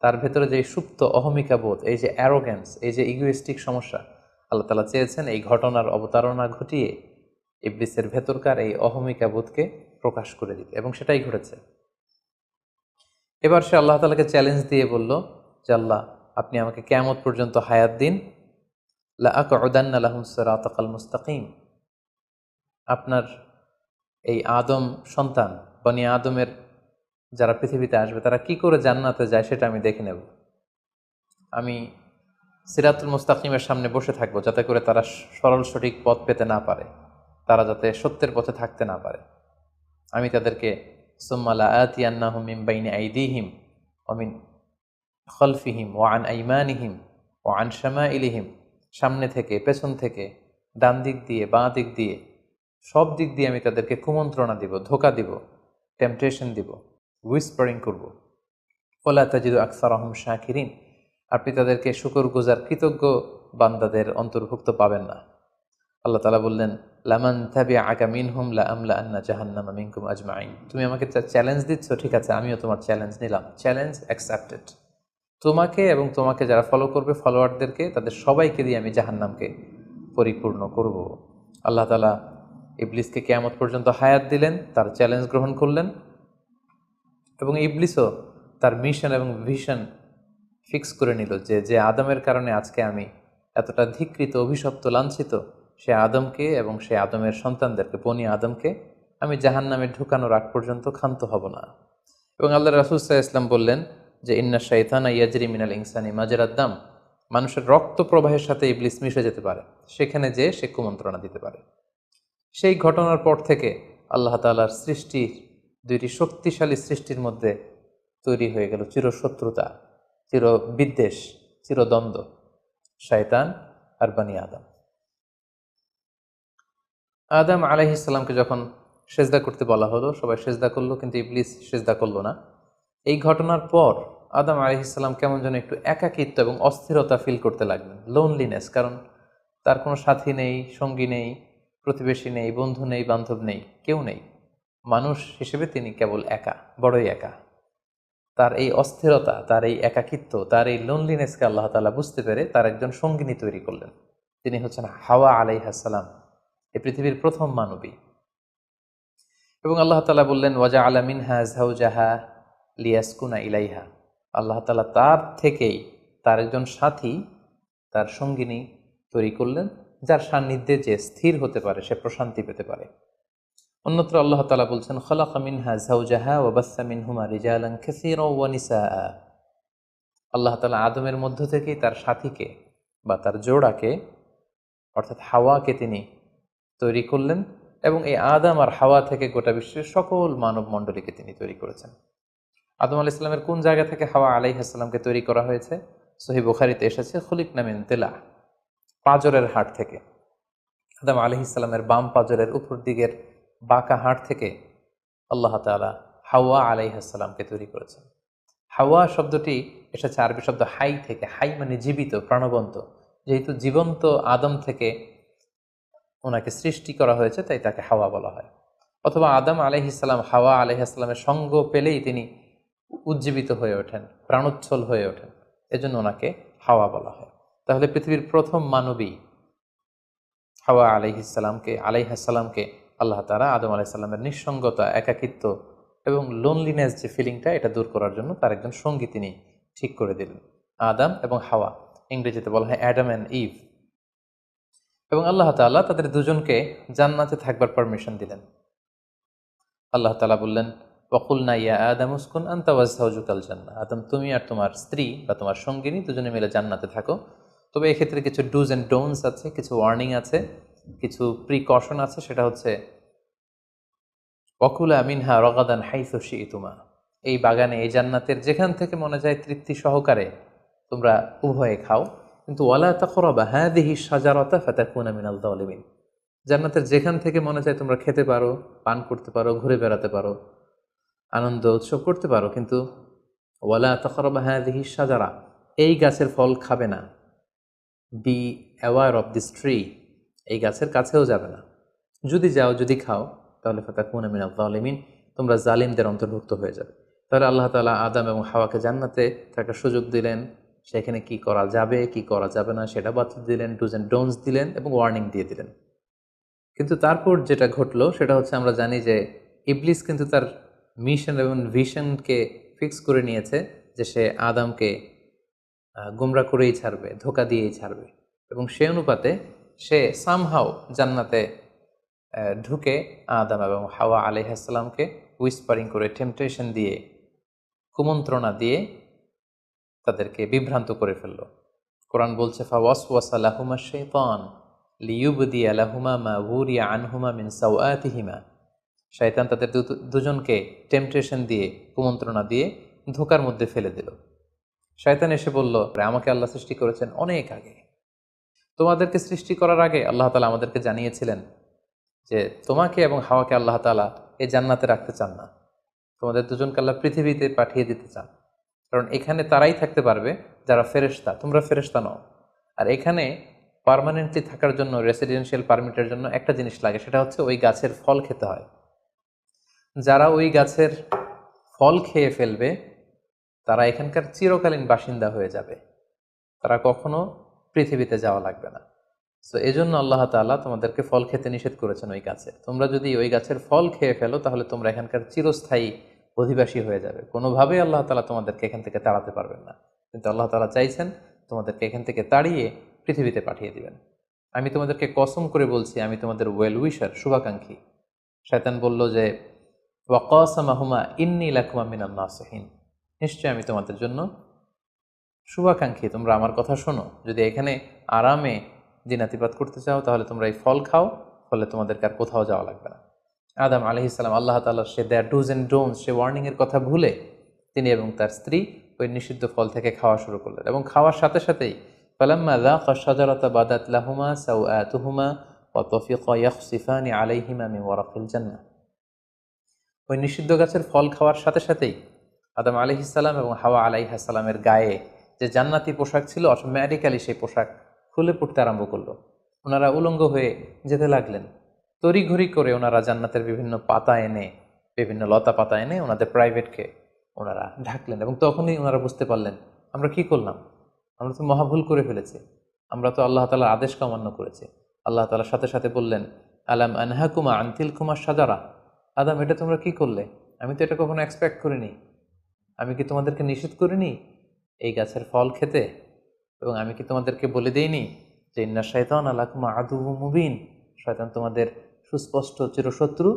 তার ভেতরে যে সুপ্ত অহমিকা বোধ, এই যে অ্যারোগ্যান্স, এই যে ইগোইস্টিক সমস্যা, আল্লাহ তাআলা চেয়েছেন এই ঘটনার অবতারণা ঘটিয়ে ইবলিসের ভেতরকার এই অহমিকা বোধকে প্রকাশ করে দিতে, এবং সেটাই ঘটেছে। এবার সে আল্লাহ তাআলাকে চ্যালেঞ্জ দিয়ে বলল যে, আল্লাহ, আপনি আমাকে কিয়ামত পর্যন্ত হায়াত দিন, লা আকউদান্না লাহুম সিরাতাকাল মুস্তাকিম। আপনার এই আদম সন্তান, বনি আদমের যারা পৃথিবীতে আসবে, তারা কি করে জান্নাতে যায় সেটা আমি দেখে নেব। আমি সিরাতুল মুস্তাকিমের সামনে বসে থাকবো, যাতে করে তারা সরল সঠিক পথ পেতে না পারে, তারা যাতে সত্যের পথে থাকতে না পারে। আমি তাদেরকে সুম্মা লাআতিয়ান্নাহুম মিন বাইনি আইদিহিম ওয়া মিন খালফিহিম ওয়া আন আইমানিহিম ওয়া আন শামাইলিহিম, সামনে থেকে, পেছন থেকে, ডান দিক দিয়ে, বাঁ দিক দিয়ে, সব দিক দিয়ে আমি তাদেরকে কুমন্ত্রণা দিব, ধোকা দিব, টেম্পটেশন দিব, হুইসপারিং করব। ওয়ালা তাজিদু আকসারাহুম শাকিরিন, আপনি তাদেরকে শুকরগুজার কৃতজ্ঞ বান্দাদের অন্তর্ভুক্ত পাবেন না। আল্লাহ তাআলা বললেন, লামান তাবিআকা মিনহুম লাআমলাআন্না জাহান্নামা মিনকুম আজমাইন। তুমি আমাকে চ্যালেঞ্জ দিচ্ছ, ঠিক আছে, আমিও তোমার চ্যালেঞ্জ নিলাম, চ্যালেঞ্জ অ্যাকসেপ্টেড। তোমাকে এবং তোমাকে যারা ফলো করবে, ফলোয়ারদেরকে, তাদের সবাইকে দিয়ে আমি জাহান্নামকে পরিপূর্ণ করব। আল্লাহ তাআলা ইবলিসকে কিয়ামত পর্যন্ত হায়াত দিলেন, তার চ্যালেঞ্জ গ্রহণ করলেন, এবং ইবলিসও তার মিশন এবং ভিশন ফিক্স করে নিল যে যে আদমের কারণে আজকে আমি এতটা ধিক্কৃত, অভিশপ্ত, লাঞ্ছিত, সে আদমকে এবং সে আদমের সন্তানদেরকে, বনি আদমকে আমি জাহান্নামে ঢুকানোর আগ পর্যন্ত ক্ষান্ত হব না। এবং আল্লাহ রাসূল সাল্লাল্লাহু আলাইহি ওয়াসাল্লাম বললেন যে, ইন্না শাইতানা ইয়াজরি মিনাল ইনসানি মাজরাদ দাম। মানুষের রক্ত প্রবাহের সাথে ইবলিস মিশে যেতে পারে, সেখানে যে সে কুমন্ত্রণা দিতে পারে। সেই ঘটনার পর থেকে আল্লাহ তাআলার সৃষ্টির, দুইটি শক্তিশালী সৃষ্টির মধ্যে তৈরি হয়ে গেল চিরশত্রুতা, চিরবিদ্বেষ, চিরদ্বন্দ্ব, শয়তান আর বনি আদম। আদম আলাইহিস সালামকে যখন সেজদা করতে বলা হলো, সবাই সেজদা করলো, কিন্তু ইবলিস সেজদা করলো না। এই ঘটনার পর আদম আলাইহিস সালাম কেমন যেন একটু একাকিত্ব এবং অস্থিরতা ফিল করতে লাগলেন, লোনলিনেস, কারণ তার কোনো সাথী নেই, সঙ্গী নেই, প্রতিবেশী নেই, বন্ধু নেই, বান্ধব নেই, কেউ নেই। মানুষ হিসেবে তিনি কেবল একা, বড়ই একা। তার এই অস্থিরতা, তার এই একাকিত্ব, তার এই লোনলিনেসকে আল্লাহ তাআলা বুঝতে পেরে তার একজন সঙ্গিনী তৈরি করলেন। তিনি হচ্ছেন হাওয়া আলাইহিস সালাম, এই পৃথিবীর প্রথম মানবী। এবং আল্লাহ তাআলা বললেন, ওয়াজআলা মিনহা যাওজাহা লিয়াসকুনা ইলাইহা। আল্লাহ তাআলা তার থেকেই তার একজন সাথী, তার সঙ্গিনী তৈরি করলেন, যার সান্নিধ্যে যে স্থির হতে পারে, সে প্রশান্তি পেতে পারে। অন্যত্র আল্লাহ তাআলা বলছেন, খালাকা মিনহা যাওজাহা ওয়া বাসসা মিনহুমা রিজালান কাসীরাও ওয়া নিসাআ। আল্লাহ তাআলা আদমের মধ্য থেকেই তার সাথীকে বা তার জোড়াকে অর্থাৎ হাওয়াকে তিনি তৈরি করলেন এবং এই আদম আর হাওয়া থেকে গোটা বিশ্বের সকল মানব মণ্ডলীকে তিনি তৈরি করেছেন। আদম আলাইহিস সালামের কোন জায়গা থেকে হাওয়া আলাইহিস সালামকে তৈরি করা হয়েছে? সহিহ বুখারীতে এসেছে খুলিকনা মিন তিলা, পাঁজরের হাড় থেকে। আদম আলাইহিস সালামের বাম পাঁজরের উপর দিকের বাঁকা হাড় থেকে আল্লাহ তাআলা হাওয়া আলাইহিস সালামকে তৈরি করেছেন। হাওয়া শব্দটি এসেছে আরবি শব্দ হাই থেকে। হাই মানে জীবিত, প্রাণবন্ত। যেহেতু জীবন্ত আদম থেকে ওনাকে সৃষ্টি করা হয়েছে, তাই তাকে হাওয়া বলা হয়। অথবা আদম আলাইহিস সালাম হাওয়া আলাইহিস সালামের সঙ্গ পেলেই তিনি উজ্জীবিত হয়ে ওঠেন, প্রাণোচ্ছল হয়ে ওঠেন, এজন্য ওনাকে হাওয়া বলা হয়। তাহলে পৃথিবীর প্রথম মানবী হাওয়া আলাইহিস সালামকে আল্লাহ তাআলা আদম আলাইহিস সালামের নিঃসঙ্গতা, একাকিত্ব এবং লোনলিনেস যে ফিলিংটা, এটা দূর করার জন্য তার একজন সঙ্গী তিনি ঠিক করে দিলেন, আদম এবং হাওয়া। ইংরেজিতে বলা হয় অ্যাডাম অ্যান্ড ইভ। এবং আল্লাহ তাআলা তাদের দুজনকে জান্নাতে থাকবার পারমিশন দিলেন। আল্লাহ তাআলা বললেন, ওয়াকুলনা ইয়া আদম উসকুন আনতা ওয়া যাওজুকাল জান্নাহ, আদম তুমি আর তোমার স্ত্রী বা তোমার সঙ্গিনী দুজনে মিলে জান্নাতে থাকো। তবে এক্ষেত্রে কিছু ডুজ অ্যান্ড ডোন্টস আছে, কিছু ওয়ার্নিং আছে, কিছু প্রিকশন আছে। সেটা হচ্ছে ওয়াকুলা মিনহা রগাদান হাইসু শিইতুমা, এই বাগানে, এই জান্নাতের যেখান থেকে মনে যায় তৃপ্তি সহকারে তোমরা উভয়ে খাও, কিন্তু ওয়ালা তাকরাবা হাযিহি শাজারাতা ফাতাকুনা মিনাল যালিমিন, জান্নাতের যেখান থেকে মনে চায় তোমরা খেতে পারো, পান করতে পারো, ঘুরে বেড়াতে পারো, আনন্দ উৎসব করতে পারো, কিন্তু ওয়ালা তাকরাবা হাযিহি শাজারা, এই গাছের ফল খাবে না। Be aware of this tree, এই গাছের কাছেও যাবে না। যদি যাও, যদি খাও, তাহলে ফাতাকুনা মিনাল যালিমিন, তোমরা জালিমদের অন্তর্ভুক্ত হয়ে যাবে। তাহলে আল্লাহ তাআলা আদম এবং হাওয়াকে জান্নাতে থাকার সুযোগ দিলেন, সেখানে কি করা যাবে কি করা যাবে না সেটা বাতলে দিলেন, ডুজ অ্যান্ড ডোন্টস দিলেন এবং ওয়ার্নিং দিয়ে দিলেন। কিন্তু তারপর যেটা ঘটলো সেটা হচ্ছে, আমরা জানি যে ইবলিস কিন্তু তার মিশন এবং ভিশনকে ফিক্স করে নিয়েছে যে সে আদমকে গুমরা করেই ছাড়বে, ধোকা দিয়েই ছাড়বে। এবং সে অনুপাতে সে সামহাও জান্নাতে ঢুকে আদম এবং হাওয়া আলাইহিস সালামকে উইসপারিং করে, টেম্পটেশন দিয়ে, কুমন্ত্রণা দিয়ে তাদেরকে বিভ্রান্ত করে ফেলল। কোরআন বলছে, ফাওয়াসওয়াসা লাহুমা শাইতান লিইউবদিয়া লাহুমা মা উরিয়া আনহুমা মিন সাওআতিহিমা, শয়তান তাদের দুজনকে টেম্পটেশন দিয়ে, কুমন্ত্রণা দিয়ে ধোকার মধ্যে ফেলে দিল। শয়তান এসে বলল, আমাকে আল্লাহ সৃষ্টি করেছেন অনেক আগে, তোমাদেরকে সৃষ্টি করার আগে আল্লাহ তাআলা আমাদেরকে জানিয়েছিলেন যে তোমাকে এবং হাওয়াকে আল্লাহ তাআলা এই জান্নাতে রাখতে চান না, তোমাদের দুজনকে আল্লাহ পৃথিবীতে পাঠিয়ে দিতে চান। কারণ এখানে তারাই থাকতে পারবে যারা ফেরেশতা, তোমরা ফেরেশতা নও। আর এখানে পার্মানেন্টলি থাকার জন্য, রেসিডেন্সিয়াল পারমিটের জন্য একটা জিনিস লাগে, সেটা হচ্ছে ওই গাছের ফল খেতে হয়। যারা ওই গাছের ফল খেয়ে ফেলবে তারা এখানকার চিরকালীন বাসিন্দা হয়ে যাবে, তারা কখনো পৃথিবীতে যাওয়া লাগবে না। সো এই জন্য আল্লাহ তাআলা তোমাদেরকে ফল খেতে নিষেধ করেছেন ওই গাছের। তোমরা যদি ওই গাছের ফল খেয়ে ফেলো তাহলে তোমরা এখানকার চিরস্থায়ী অধিবাসী হয়ে যাবে, কোনোভাবেই আল্লাহ তাআলা তোমাদেরকে এখান থেকে তাড়াতে পারবেন না। কিন্তু আল্লাহ তাআলা চাইছেন তোমাদেরকে এখান থেকে তাড়িয়ে পৃথিবীতে পাঠিয়ে দিবেন। আমি তোমাদেরকে কসম করে বলছি, আমি তোমাদের ওয়েল উইশার, শুভাকাঙ্ক্ষী। শয়তান বলল যে, ওয়াকাসামাহুমা ইন্নী লাকুমা মিনান নাসিহিন, নিশ্চয় আমি তোমাদের জন্য শুভাকাঙ্ক্ষী, তোমরা আমার কথা শোনো। যদি এখানে আরামে দিনাতিপাত করতে চাও তাহলে তোমরা এই ফল খাও, ফলে তোমাদেরকে আর কোথাও যাওয়া লাগবে না। আদম আলাইহিস সালাম আল্লাহ তাআলার সে দেয়ার ডুজ অ্যান্ড ডোন্টস, সে ওয়ার্নিংয়ের কথা ভুলে তিনি এবং তার স্ত্রী ওই নিষিদ্ধ ফল থেকে খাওয়া শুরু করলেন। এবং খাওয়ার সাথে সাথেই ফালাম্মা যাকা শাজারাতা বাদাত লাহুমা সাওআতুহুমা ওয়া তাফিকা ইয়াখসিফানি আলাইহিমা মিন ওয়ারাকিল জান্নাহ, ওই নিষিদ্ধ গাছের ফল খাওয়ার সাথে সাথেই আদম আলাইহিস সালাম এবং হাওয়া আলাইহিস সালামের গায়ে যে জান্নাতি পোশাক ছিল, অটোমেটিক্যালি সেই পোশাক খুলে পড়তে আরম্ভ করলো। ওনারা উলঙ্গ হয়ে যেতে লাগলেন। তড়িঘড়ি করে ওনারা জান্নাতের বিভিন্ন পাতা এনে, বিভিন্ন লতা পাতা এনে ওনাদের প্রাইভেটকে ওনারা ঢাকলেন। এবং তখনই ওনারা বুঝতে পারলেন, আমরা কি করলাম, আমরা তো মহাভুল করে ফেলেছি, আমরা তো আল্লাহ তাআলার আদেশকে অমান্য করেছি। আল্লাহ তাআলার সাথে সাথে বললেন, আলাম আনহাকুমা আন তিলকুমা শাজারা, আদম এটা তোমরা কি করলে, আমি তো এটা কখনো এক্সপেক্ট করিনি, আমি কি তোমাদেরকে নিষেধ করিনি এই গাছের ফল খেতে? এবং আমি কি তোমাদেরকে বলে দেইনি যে ইন্না শাইতানা লাকুম আদুউম মুবিন, শয়তান তোমাদের সুস্পষ্ট চিরশত্রু,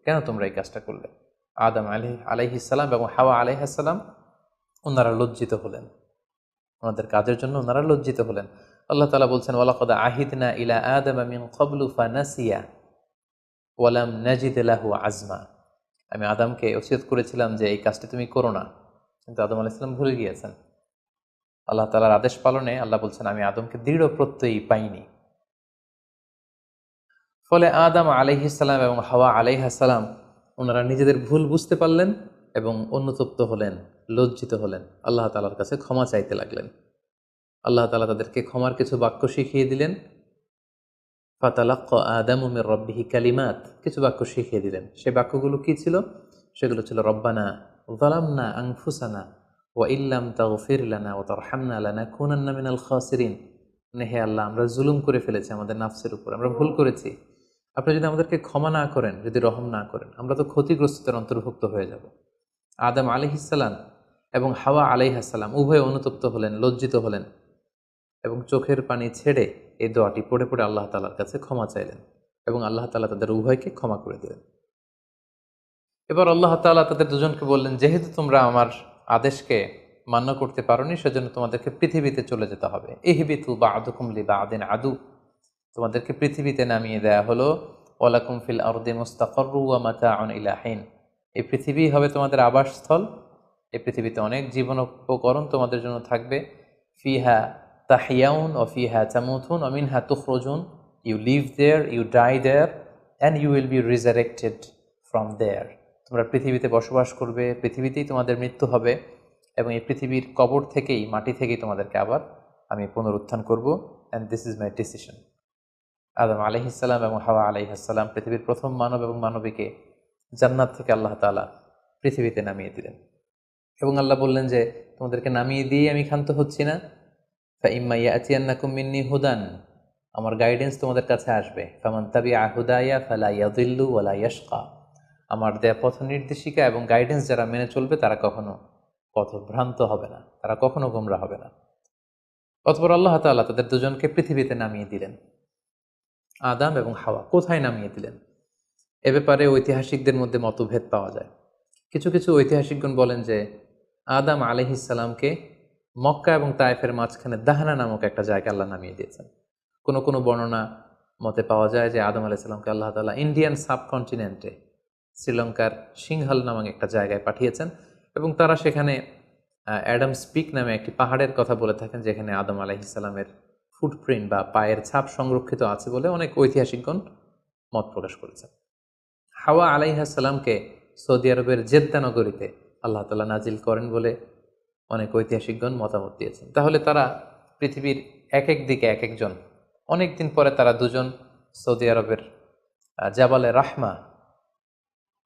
কেন তোমরা এই কাজটা করলে? আদম আলাইহিস সালাম এবং হাওয়া আলাইহিস সালাম ওনারা লজ্জিত হলেন। ওনাদের কাজের জন্য ওনারা লজ্জিত হলেন। আল্লাহ তাআলা বলছেন, ওয়ালাকাদ আহিদনা ইলা আদামা মিন ক্বাবলু ফানাসিয়া ওয়ালাম নাজিদ লাহু আজমা। আমি আদমকে ওসিয়ত করেছিলাম যে এই কাজটি তুমি করো না, কিন্তু আদম আলাইহিস সালাম ভুলে গিয়েছেন। আল্লাহ তাআলার আদেশ পালনে আল্লাহ বলছেন, আমি আদমকে দৃঢ় প্রত্যয়ী পাইনি। ফলে আদম আলাইহিস সালাম এবং হাওয়া আলাইহিস সালাম ওনারা নিজেদের ভুল বুঝতে পারলেন এবং অনুতপ্ত হলেন, লজ্জিত হলেন, আল্লাহ তাআলার কাছে ক্ষমা চাইতে লাগলেন। আল্লাহ তাআলা তাদেরকে ক্ষমার কিছু বাক্য শিখিয়ে দিলেন। ফাতালাক্কা আদামু মির রাব্বিহি কালিমাত, কিছু বাক্য শিখিয়ে দিলেন। সেই বাক্যগুলো কি ছিল? সেগুলো ছিল, রব্বানা যালামনা আনফুসানা ওয়া ইল্লাম তাগফির লানা ওয়া তারহামনা লানাকুনান্না মিনাল খাসিরিন। হে আল্লাহ, আমরা জুলুম করে ফেলেছি আমাদের নাফসের উপর, আমরা ভুল করেছি। আপনি যদি আমাদেরকে ক্ষমা না করেন, যদি রহম না করেন, আমরা তো ক্ষতিগ্রস্তদের অন্তর্ভুক্ত হয়ে যাব। আদম আলাইহিস সালাম এবং হাওয়া আলাইহিস সালাম উভয়ে অনুতপ্ত হলেন, লজ্জিত হলেন এবং চোখের পানি ছেড়ে এই দোয়াটি পড়ে পড়ে আল্লাহ তাআলার কাছে ক্ষমা চাইলেন এবং আল্লাহ তাআলা তাদের উভয়কে ক্ষমা করে দিলেন। এবার আল্লাহ তাআলা তাদের দুজনকে বললেন, যেহেতু তোমরা আমার আদেশকে মান্য করতে পারোনি, সেজন্য তোমাদেরকে পৃথিবীতে চলে যেতে হবে। ইহবিতু বা'দুকুম লিবা'দিন আদু, তোমাদেরকে পৃথিবীতে নামিয়ে দেয়া হলো। ওয়ালাকুম ফিল আরদি মুস্তাকাররু ওয়া মাতাউন ইলা হিন, এই পৃথিবী হবে তোমাদের আবাসস্থল। এই পৃথিবীতে অনেক জীবন উপকরণ তোমাদের জন্য থাকবে। ফিহা তাহিয়াউন ও ফিহা তামুতুন ও মিনহা তুখরুজুন, you live there, you die there, and you will be resurrected from there. তোমরা পৃথিবীতে বসবাস করবে, পৃথিবীতেই তোমাদের মৃত্যু হবে এবং এই পৃথিবীর কবর থেকেই, মাটি থেকেই তোমাদেরকে আবার আমি পুনরুত্থান করব। And this is my decision. Adam আলাইহিস সালাম এবং হাওয়া আলাইহিস সালাম পৃথিবীর প্রথম মানব এবং মানবীকে জান্নাত থেকে আল্লাহ তাআলা পৃথিবীতে নামিয়ে দিলেন এবং আল্লাহ বললেন যে তোমাদেরকে নামিয়ে দিয়ে আমি ক্ষান্ত হচ্ছি না। ফাইম্মা ইয়াতিয়ান্নাকুম মিন্নি হুদান, আমার গাইডেন্স তোমাদের কাছে আসবে। ফামান তাবিআ হুদায়া ফালা ইয়াযিল্লু ওয়ালা ইয়াশকা, আমার দেয়া পথ নির্দেশিকা এবং গাইডেন্স যারা মেনে চলবে তারা কখনো পথভ্রান্ত হবে না, তারা কখনো গোমরা হবে না। অতঃপর আল্লাহ তাআলা তাদের দুজনকে পৃথিবীতে নামিয়ে দিলেন। আদম এবং হাওয়া কোথায় নামিয়ে দিলেন, এ ব্যাপারে ঐতিহাসিকদের মধ্যে মতভেদ পাওয়া যায়। কিছু কিছু ঐতিহাসিকগণ বলেন যে আদম আলাইহিস সালামকে মক্কা এবং তায়েফের মাঝখানে দাহানা নামক একটা জায়গায় আল্লাহ নামিয়ে দিয়েছেন। কোনো কোনো বর্ণনা মতে পাওয়া যায় যে আদম আলাইহিস সালামকে আল্লাহ তাআলা ইন্ডিয়ান সাবকন্টিনেন্টে শ্রীলঙ্কার সিংহাল নামক একটা জায়গায় পাঠিয়েছেন এবং তারা সেখানে অ্যাডামস পিক নামে একটি পাহাড়ের কথা বলে থাকেন, যেখানে আদম আলাইহিস সালামের ফুটপ্রিন্ট বা পায়ের ছাপ সংরক্ষিত আছে বলে অনেক ঐতিহাসিকগণ মত প্রকাশ করেছেন। হাওয়া আলাইহিস সালামকে সৌদি আরবের জেদ্দা নগরীতে আল্লাহ তাআলা নাজিল করেন বলে অনেক ঐতিহাসিকগণ মতামত দিয়েছেন। তাহলে তারা পৃথিবীর এক এক দিকে এক একজন, অনেক দিন পরে তারা দুজন সৌদি আরবের জাবালে রাহমা,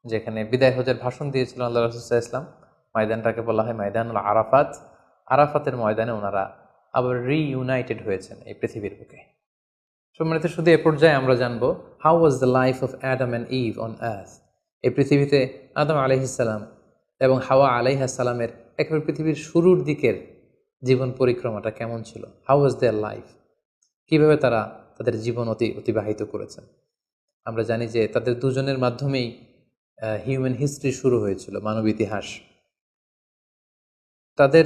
যেখানে বিদায় হজের ভাষণ দিয়েছিলেন আল্লাহ রাসূল সাল্লাল্লাহু আলাইহি ওয়াসাল্লাম, ময়দানটাকে বলা হয় ময়দানুল আরাফাত। আরাফাতের ময়দানে ওনারা আবার রিইউনাইটেড হয়েছেন এই পৃথিবীর বুকে। সম্মানিত, শুধু এ পর্যায়ে আমরা জানবো how was the life of Adam and Eve on earth. এই পৃথিবীতে আদম আলাইহিস সালাম এবং হাওয়া আলাইহিস সালামের একেবারে পৃথিবীর শুরুর দিকের জীবন পরিক্রমাটা কেমন ছিল, হাউ ওয়াজ দেয়ার লাইফ, কীভাবে তারা তাদের জীবন অতিবাহিত করেছেন। আমরা জানি যে তাদের দুজনের মাধ্যমেই হিউম্যান হিস্ট্রি শুরু হয়েছিল, মানব ইতিহাস। তাদের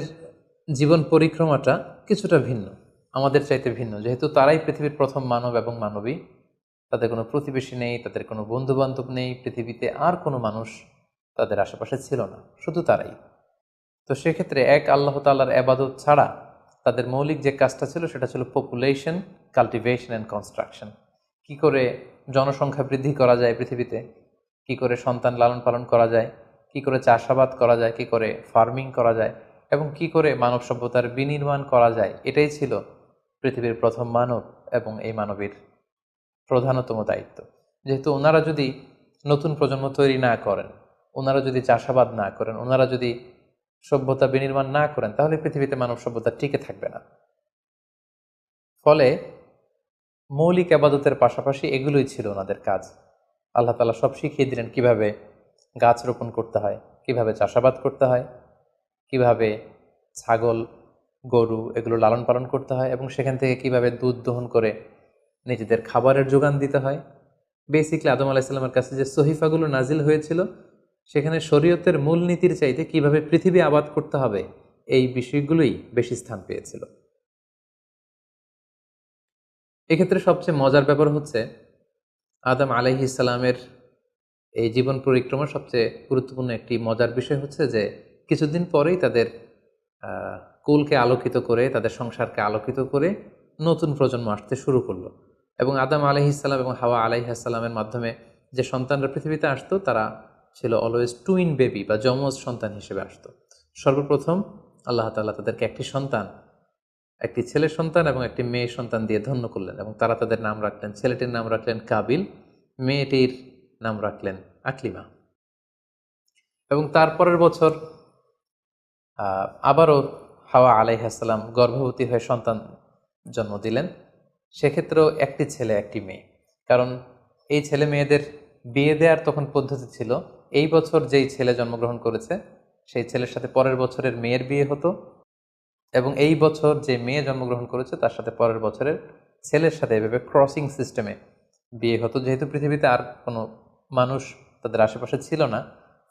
জীবন পরিক্রমাটা কিছুটা ভিন্ন, আমাদের চাইতে ভিন্ন, যেহেতু তারাই পৃথিবীর প্রথম মানব এবং মানবী। তাদের কোনো প্রতিবেশী নেই, তাদের কোনো বন্ধুবান্ধব নেই, পৃথিবীতে আর কোনো মানুষ তাদের আশেপাশে ছিল না, শুধু তারাই। তো সেক্ষেত্রে এক আল্লাহ তাআলার ইবাদত ছাড়া তাদের মৌলিক যে কাজটা ছিল সেটা ছিল পপুলেশন, কাল্টিভেশন অ্যান্ড কনস্ট্রাকশন। কী করে জনসংখ্যা বৃদ্ধি করা যায় পৃথিবীতে, কী করে সন্তান লালন পালন করা যায়, কী করে চাষাবাদ করা যায়, কী করে ফার্মিং করা যায় এবং কী করে মানব সভ্যতার বিনির্মাণ করা যায়, এটাই ছিল পৃথিবীর প্রথম মানব এবং এই মানবীর প্রধানতম দায়িত্ব। যেহেতু ওনারা যদি নতুন প্রজন্ম তৈরি না করেন, ওনারা যদি চাষাবাদ না করেন, ওনারা যদি সভ্যতা বিনির্মাণ না করেন, তাহলে পৃথিবীতে মানব সভ্যতা টিকে থাকবে না। ফলে মৌলিক ইবাদতের পাশাপাশি এগুলোই ছিল ওনাদের কাজ। আল্লাহ তাআলা সব শিখিয়ে দিলেন কিভাবে গাছ রোপণ করতে হয়, কিভাবে চাষাবাদ করতে হয়, কিভাবে ছাগল গরু এগুলো লালন পালন করতে হয় এবং সেখান থেকে কিভাবে দুধ দহন করে নিজেদের খাবারের যোগান দিতে হয়। বেসিকলি আদম আলাইহিস সালামের কাছে যে সহিফাগুলো নাজিল হয়েছিল, সেখানে শরীয়তের মূলনীতির চাইতে কিভাবে পৃথিবী আবাদ করতে হবে এই বিষয়গুলোই বেশি স্থান পেয়েছিল। এক্ষেত্রে সবচেয়ে মজার ব্যাপার হচ্ছে আদম আলাইহিস সালামের এই জীবন পরিক্রমার সবচেয়ে গুরুত্বপূর্ণ একটি মজার বিষয় হচ্ছে যে কিছুদিন পরেই তাদের কুলকে আলোকিত করে, তাদের সংসারকে আলোকিত করে নতুন প্রজন্ম আসতে শুরু করলো। এবং আদম আলাইহিসসালাম এবং হাওয়া আলাইহিসসালামের মাধ্যমে যে সন্তানরা পৃথিবীতে আসতো তারা ছিল অলওয়েজ টুইন বেবি বা যমজ সন্তান হিসেবে আসতো। সর্বপ্রথম আল্লাহ তাআলা তাদেরকে একটি সন্তান, একটি ছেলে সন্তান এবং একটি মেয়ে সন্তান দিয়ে ধন্য করলেন এবং তারা তাদের নাম রাখলেন, ছেলেটির নাম রাখলেন কাবিল, মেয়েটির নাম রাখলেন আকলিমা। এবং তারপরের বছর আবারও হাওয়া আলাইহিসসালাম গর্ভবতী হয়ে সন্তান জন্ম দিলেন। সেক্ষেত্রেও একটি ছেলে একটি মেয়ে, কারণ এই ছেলে মেয়েদের বিয়ে দেওয়ার তখন পদ্ধতি ছিল এই বছর যেই ছেলে জন্মগ্রহণ করেছে সেই ছেলের সাথে পরের বছরের মেয়ের বিয়ে হতো, এবং এই বছর যে মেয়ে জন্মগ্রহণ করেছে তার সাথে পরের বছরের ছেলের সাথে এভাবে ক্রসিং সিস্টেমে বিয়ে হতো। যেহেতু পৃথিবীতে আর কোনো মানুষ তাদের আশেপাশে ছিল না,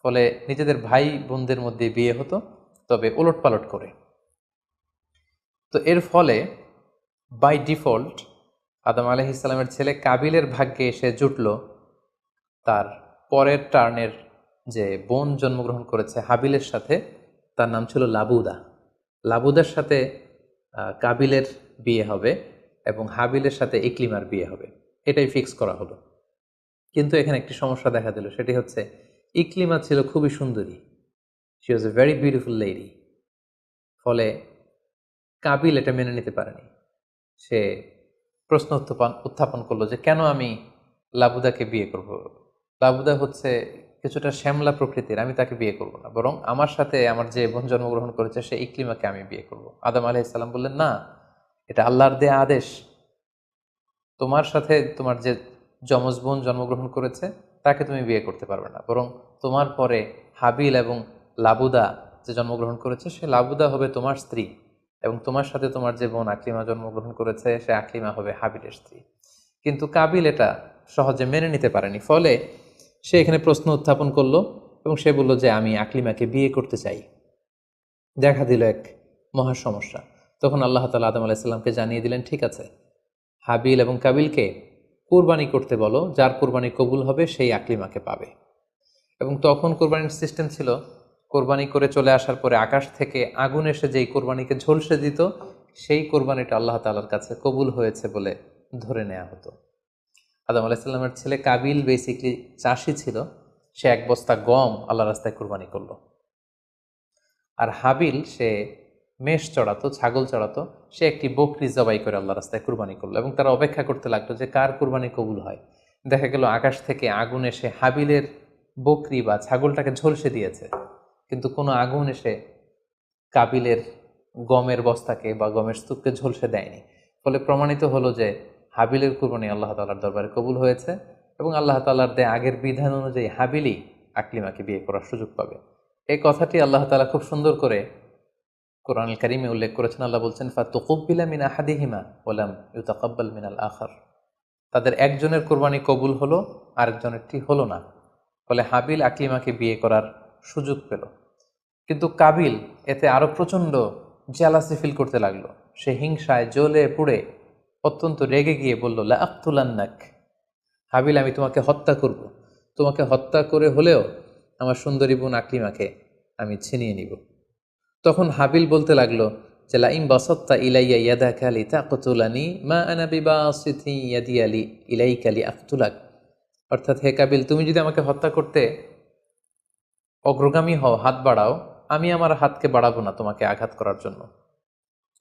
ফলে নিজেদের ভাই বোনদের মধ্যে বিয়ে হতো, তবে ওলটপালট করে। তো এর ফলে বাই ডিফল্ট আদম আলাইহিস সালামের ছেলে কাবিলের ভাগ্যে এসে জুটল তার পরের টার্নের যে বোন জন্মগ্রহণ করেছে হাবিলের সাথে, তার নাম ছিল লাবুদা। লাবুদার সাথে কাবিলের বিয়ে হবে এবং হাবিলের সাথে ইকলিমার বিয়ে হবে, এটাই ফিক্স করা হলো। কিন্তু এখানে একটি সমস্যা দেখা দিল, সেটি হচ্ছে ইকলিমা ছিল খুবই সুন্দরী, she was a very beautiful lady. ফলে কাবিল এটা মেনে নিতে পারেনি। সে প্রশ্ন উত্থাপন করলো যে কেন আমি লাবুদাকে বিয়ে করব? লাবুদা হচ্ছে কিছুটা শ্যামলা প্রকৃতির, আমি তাকে বিয়ে করব না, বরং আমার সাথে আমার যে বোন জন্মগ্রহণ করেছে সে ইকলিমাকে আমি বিয়ে করব। আদম আলাইহিস সালাম বললেন, না, এটা আল্লাহর দেয়া আদেশ। তোমার সাথে তোমার যে যমজ বোন জন্মগ্রহণ করেছে তাকে তুমি বিয়ে করতে পারবে না, বরং তোমার পরে হাবিল এবং লাবুদা যে জন্মগ্রহণ করেছে সে লাবুদা হবে তোমার স্ত্রী, এবং তোমার সাথে তোমার যে বোন আকলিমা জন্মগ্রহণ করেছে সে আকলিমা হবে হাবিলের স্ত্রী। কিন্তু কাবিল এটা সহজে মেনে নিতে পারেনি, ফলে সে এখানে প্রশ্ন উত্থাপন করলো এবং সে বলল যে আমি আকলিমাকে বিয়ে করতে চাই। দেখা দিল এক মহা সমস্যা। তখন আল্লাহ তাআলা আদম আলাইহিস সালামকে জানিয়ে দিলেন, ঠিক আছে, হাবিল এবং কাবিলকে কোরবানি করতে বলো, যার কোরবানি কবুল হবে সেই আকলিমাকে পাবে। এবং তখন কোরবানির সিস্টেম ছিল কোরবানি করে চলে আসার পরে আকাশ থেকে আগুন এসে যেই কোরবানিকে ঝলসে দিত সেই কোরবানিটা আল্লাহ তাআলার কাছে কবুল হয়েছে বলে ধরে নেওয়া হতো। আদম আলাইহিস সালামের ছেলে কাবিল বেসিকলি চাষি ছিল, সে এক বস্তা গম আল্লাহ রাস্তায় কোরবানি করলো। আর হাবিল সে মেষ চড়াতো, ছাগল চড়াতো, সে একটি বকরি জবাই করে আল্লাহ রাস্তায় কুরবানি করলো এবং তারা অপেক্ষা করতে লাগলো যে কার কুরবানি কবুল হয়। দেখা গেল আকাশ থেকে আগুন এসে হাবিলের বকরি বা ছাগলটাকে ঝলসে দিয়েছে, কিন্তু কোনো আগুন এসে কাবিলের গমের বস্তাকে বা গমের স্তূপকে ঝলসে দেয়নি। ফলে প্রমাণিত হলো যে হাবিলের কুরবানি আল্লাহ তাআলার দরবারে কবুল হয়েছে এবং আল্লাহ তাআলার দেয়া আগের বিধান অনুযায়ী হাবিলই আকলিমাকে বিয়ে করার সুযোগ পাবে। এই কথাটি আল্লাহ তাআলা খুব সুন্দর করে কোরআনুল কারীমে উল্লেখ করেছেন। আল্লাহ বলছেন, ফাতুকুব্বিলা মিন আহাদিহিমা ওয়া লাম ইউতাকাব্বাল মিনাল আখার। তাদের একজনের কোরবানি কবুল হলো, আরেকজনেরটি হলো না। ফলে হাবিল আকলিমাকে বিয়ে করার সুযোগ পেল। কিন্তু কাবিল এতে আরো প্রচণ্ড জেলাসি ফিল করতে লাগলো। সে হিংসায় জ্বলে পুড়ে অত্যন্ত রেগে গিয়ে বলল, লা আক্তুলান্নাক, হাবিল আমি তোমাকে হত্যা করব, তোমাকে হত্যা করে হলেও আমার সুন্দরী বোন আকলিমাকে আমি ছিনিয়ে নিব। তখন হাবিল বলতে লাগলো যে লাইম বাসাত্তা ইলাইয়া ইয়াদাকা লিতাকতুলানি মা আনা বিবাসিতি ইয়াদিয়া ইলাইকা লিআকতুলাক। অর্থাৎ, হে কাবিল, তুমি যদি আমাকে হত্যা করতে অগ্রগামী হও, হাত বাড়াও, আমি আমার হাতকে বাড়াবো না তোমাকে আঘাত করার জন্য।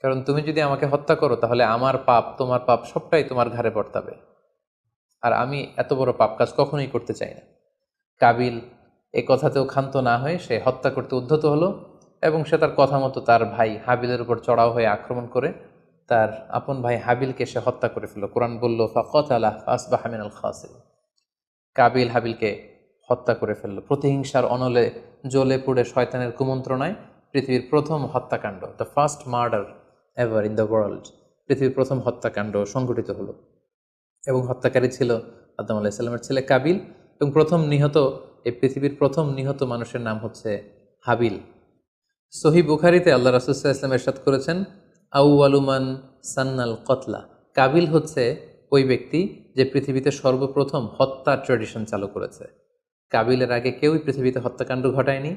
কারণ তুমি যদি আমাকে হত্যা করো তাহলে আমার পাপ, তোমার পাপ সবটাই তোমার ঘাড়ে বর্তাবে, আর আমি এত বড় পাপ কাজ কখনোই করতে চাই না। কাবিল এ কথাতেও ক্ষান্ত না হয়ে সে হত্যা করতে উদ্ধত হলো এবং সে তার কথা মতো তার ভাই হাবিলের উপর চড়াও হয়ে আক্রমণ করে তার আপন ভাই হাবিলকে সে হত্যা করে ফেলল। কোরআন বলল, ফাকাতালাহু ফাসবাহা মিনাল খাসিরিন। কাবিল হাবিলকে হত্যা করে ফেলল প্রতিহিংসার অনলে জ্বলে পুড়ে শয়তানের কুমন্ত্রণায়। পৃথিবীর প্রথম হত্যাকাণ্ড, the first murder ever in the world, পৃথিবীর প্রথম হত্যাকাণ্ড সংঘটিত হলো এবং হত্যাকারী ছিল আদম আলাইহিস সালামের ছেলে কাবিল। এবং এই পৃথিবীর প্রথম নিহত মানুষের নাম হচ্ছে হাবিল। সহিহ বুখারীতে আল্লাহ রাসূল সাল্লাল্লাহু আলাইহি ওয়াসাল্লাম ইরশাদ করেছেন, আউয়ালু মান সান্নাল কতলা। কাবিল হচ্ছে ওই ব্যক্তি যে পৃথিবীতে সর্বপ্রথম হত্যার ট্র্যাডিশন চালু করেছে। কাবিলের আগে কেউই পৃথিবীতে হত্যাকাণ্ড ঘটায়নি।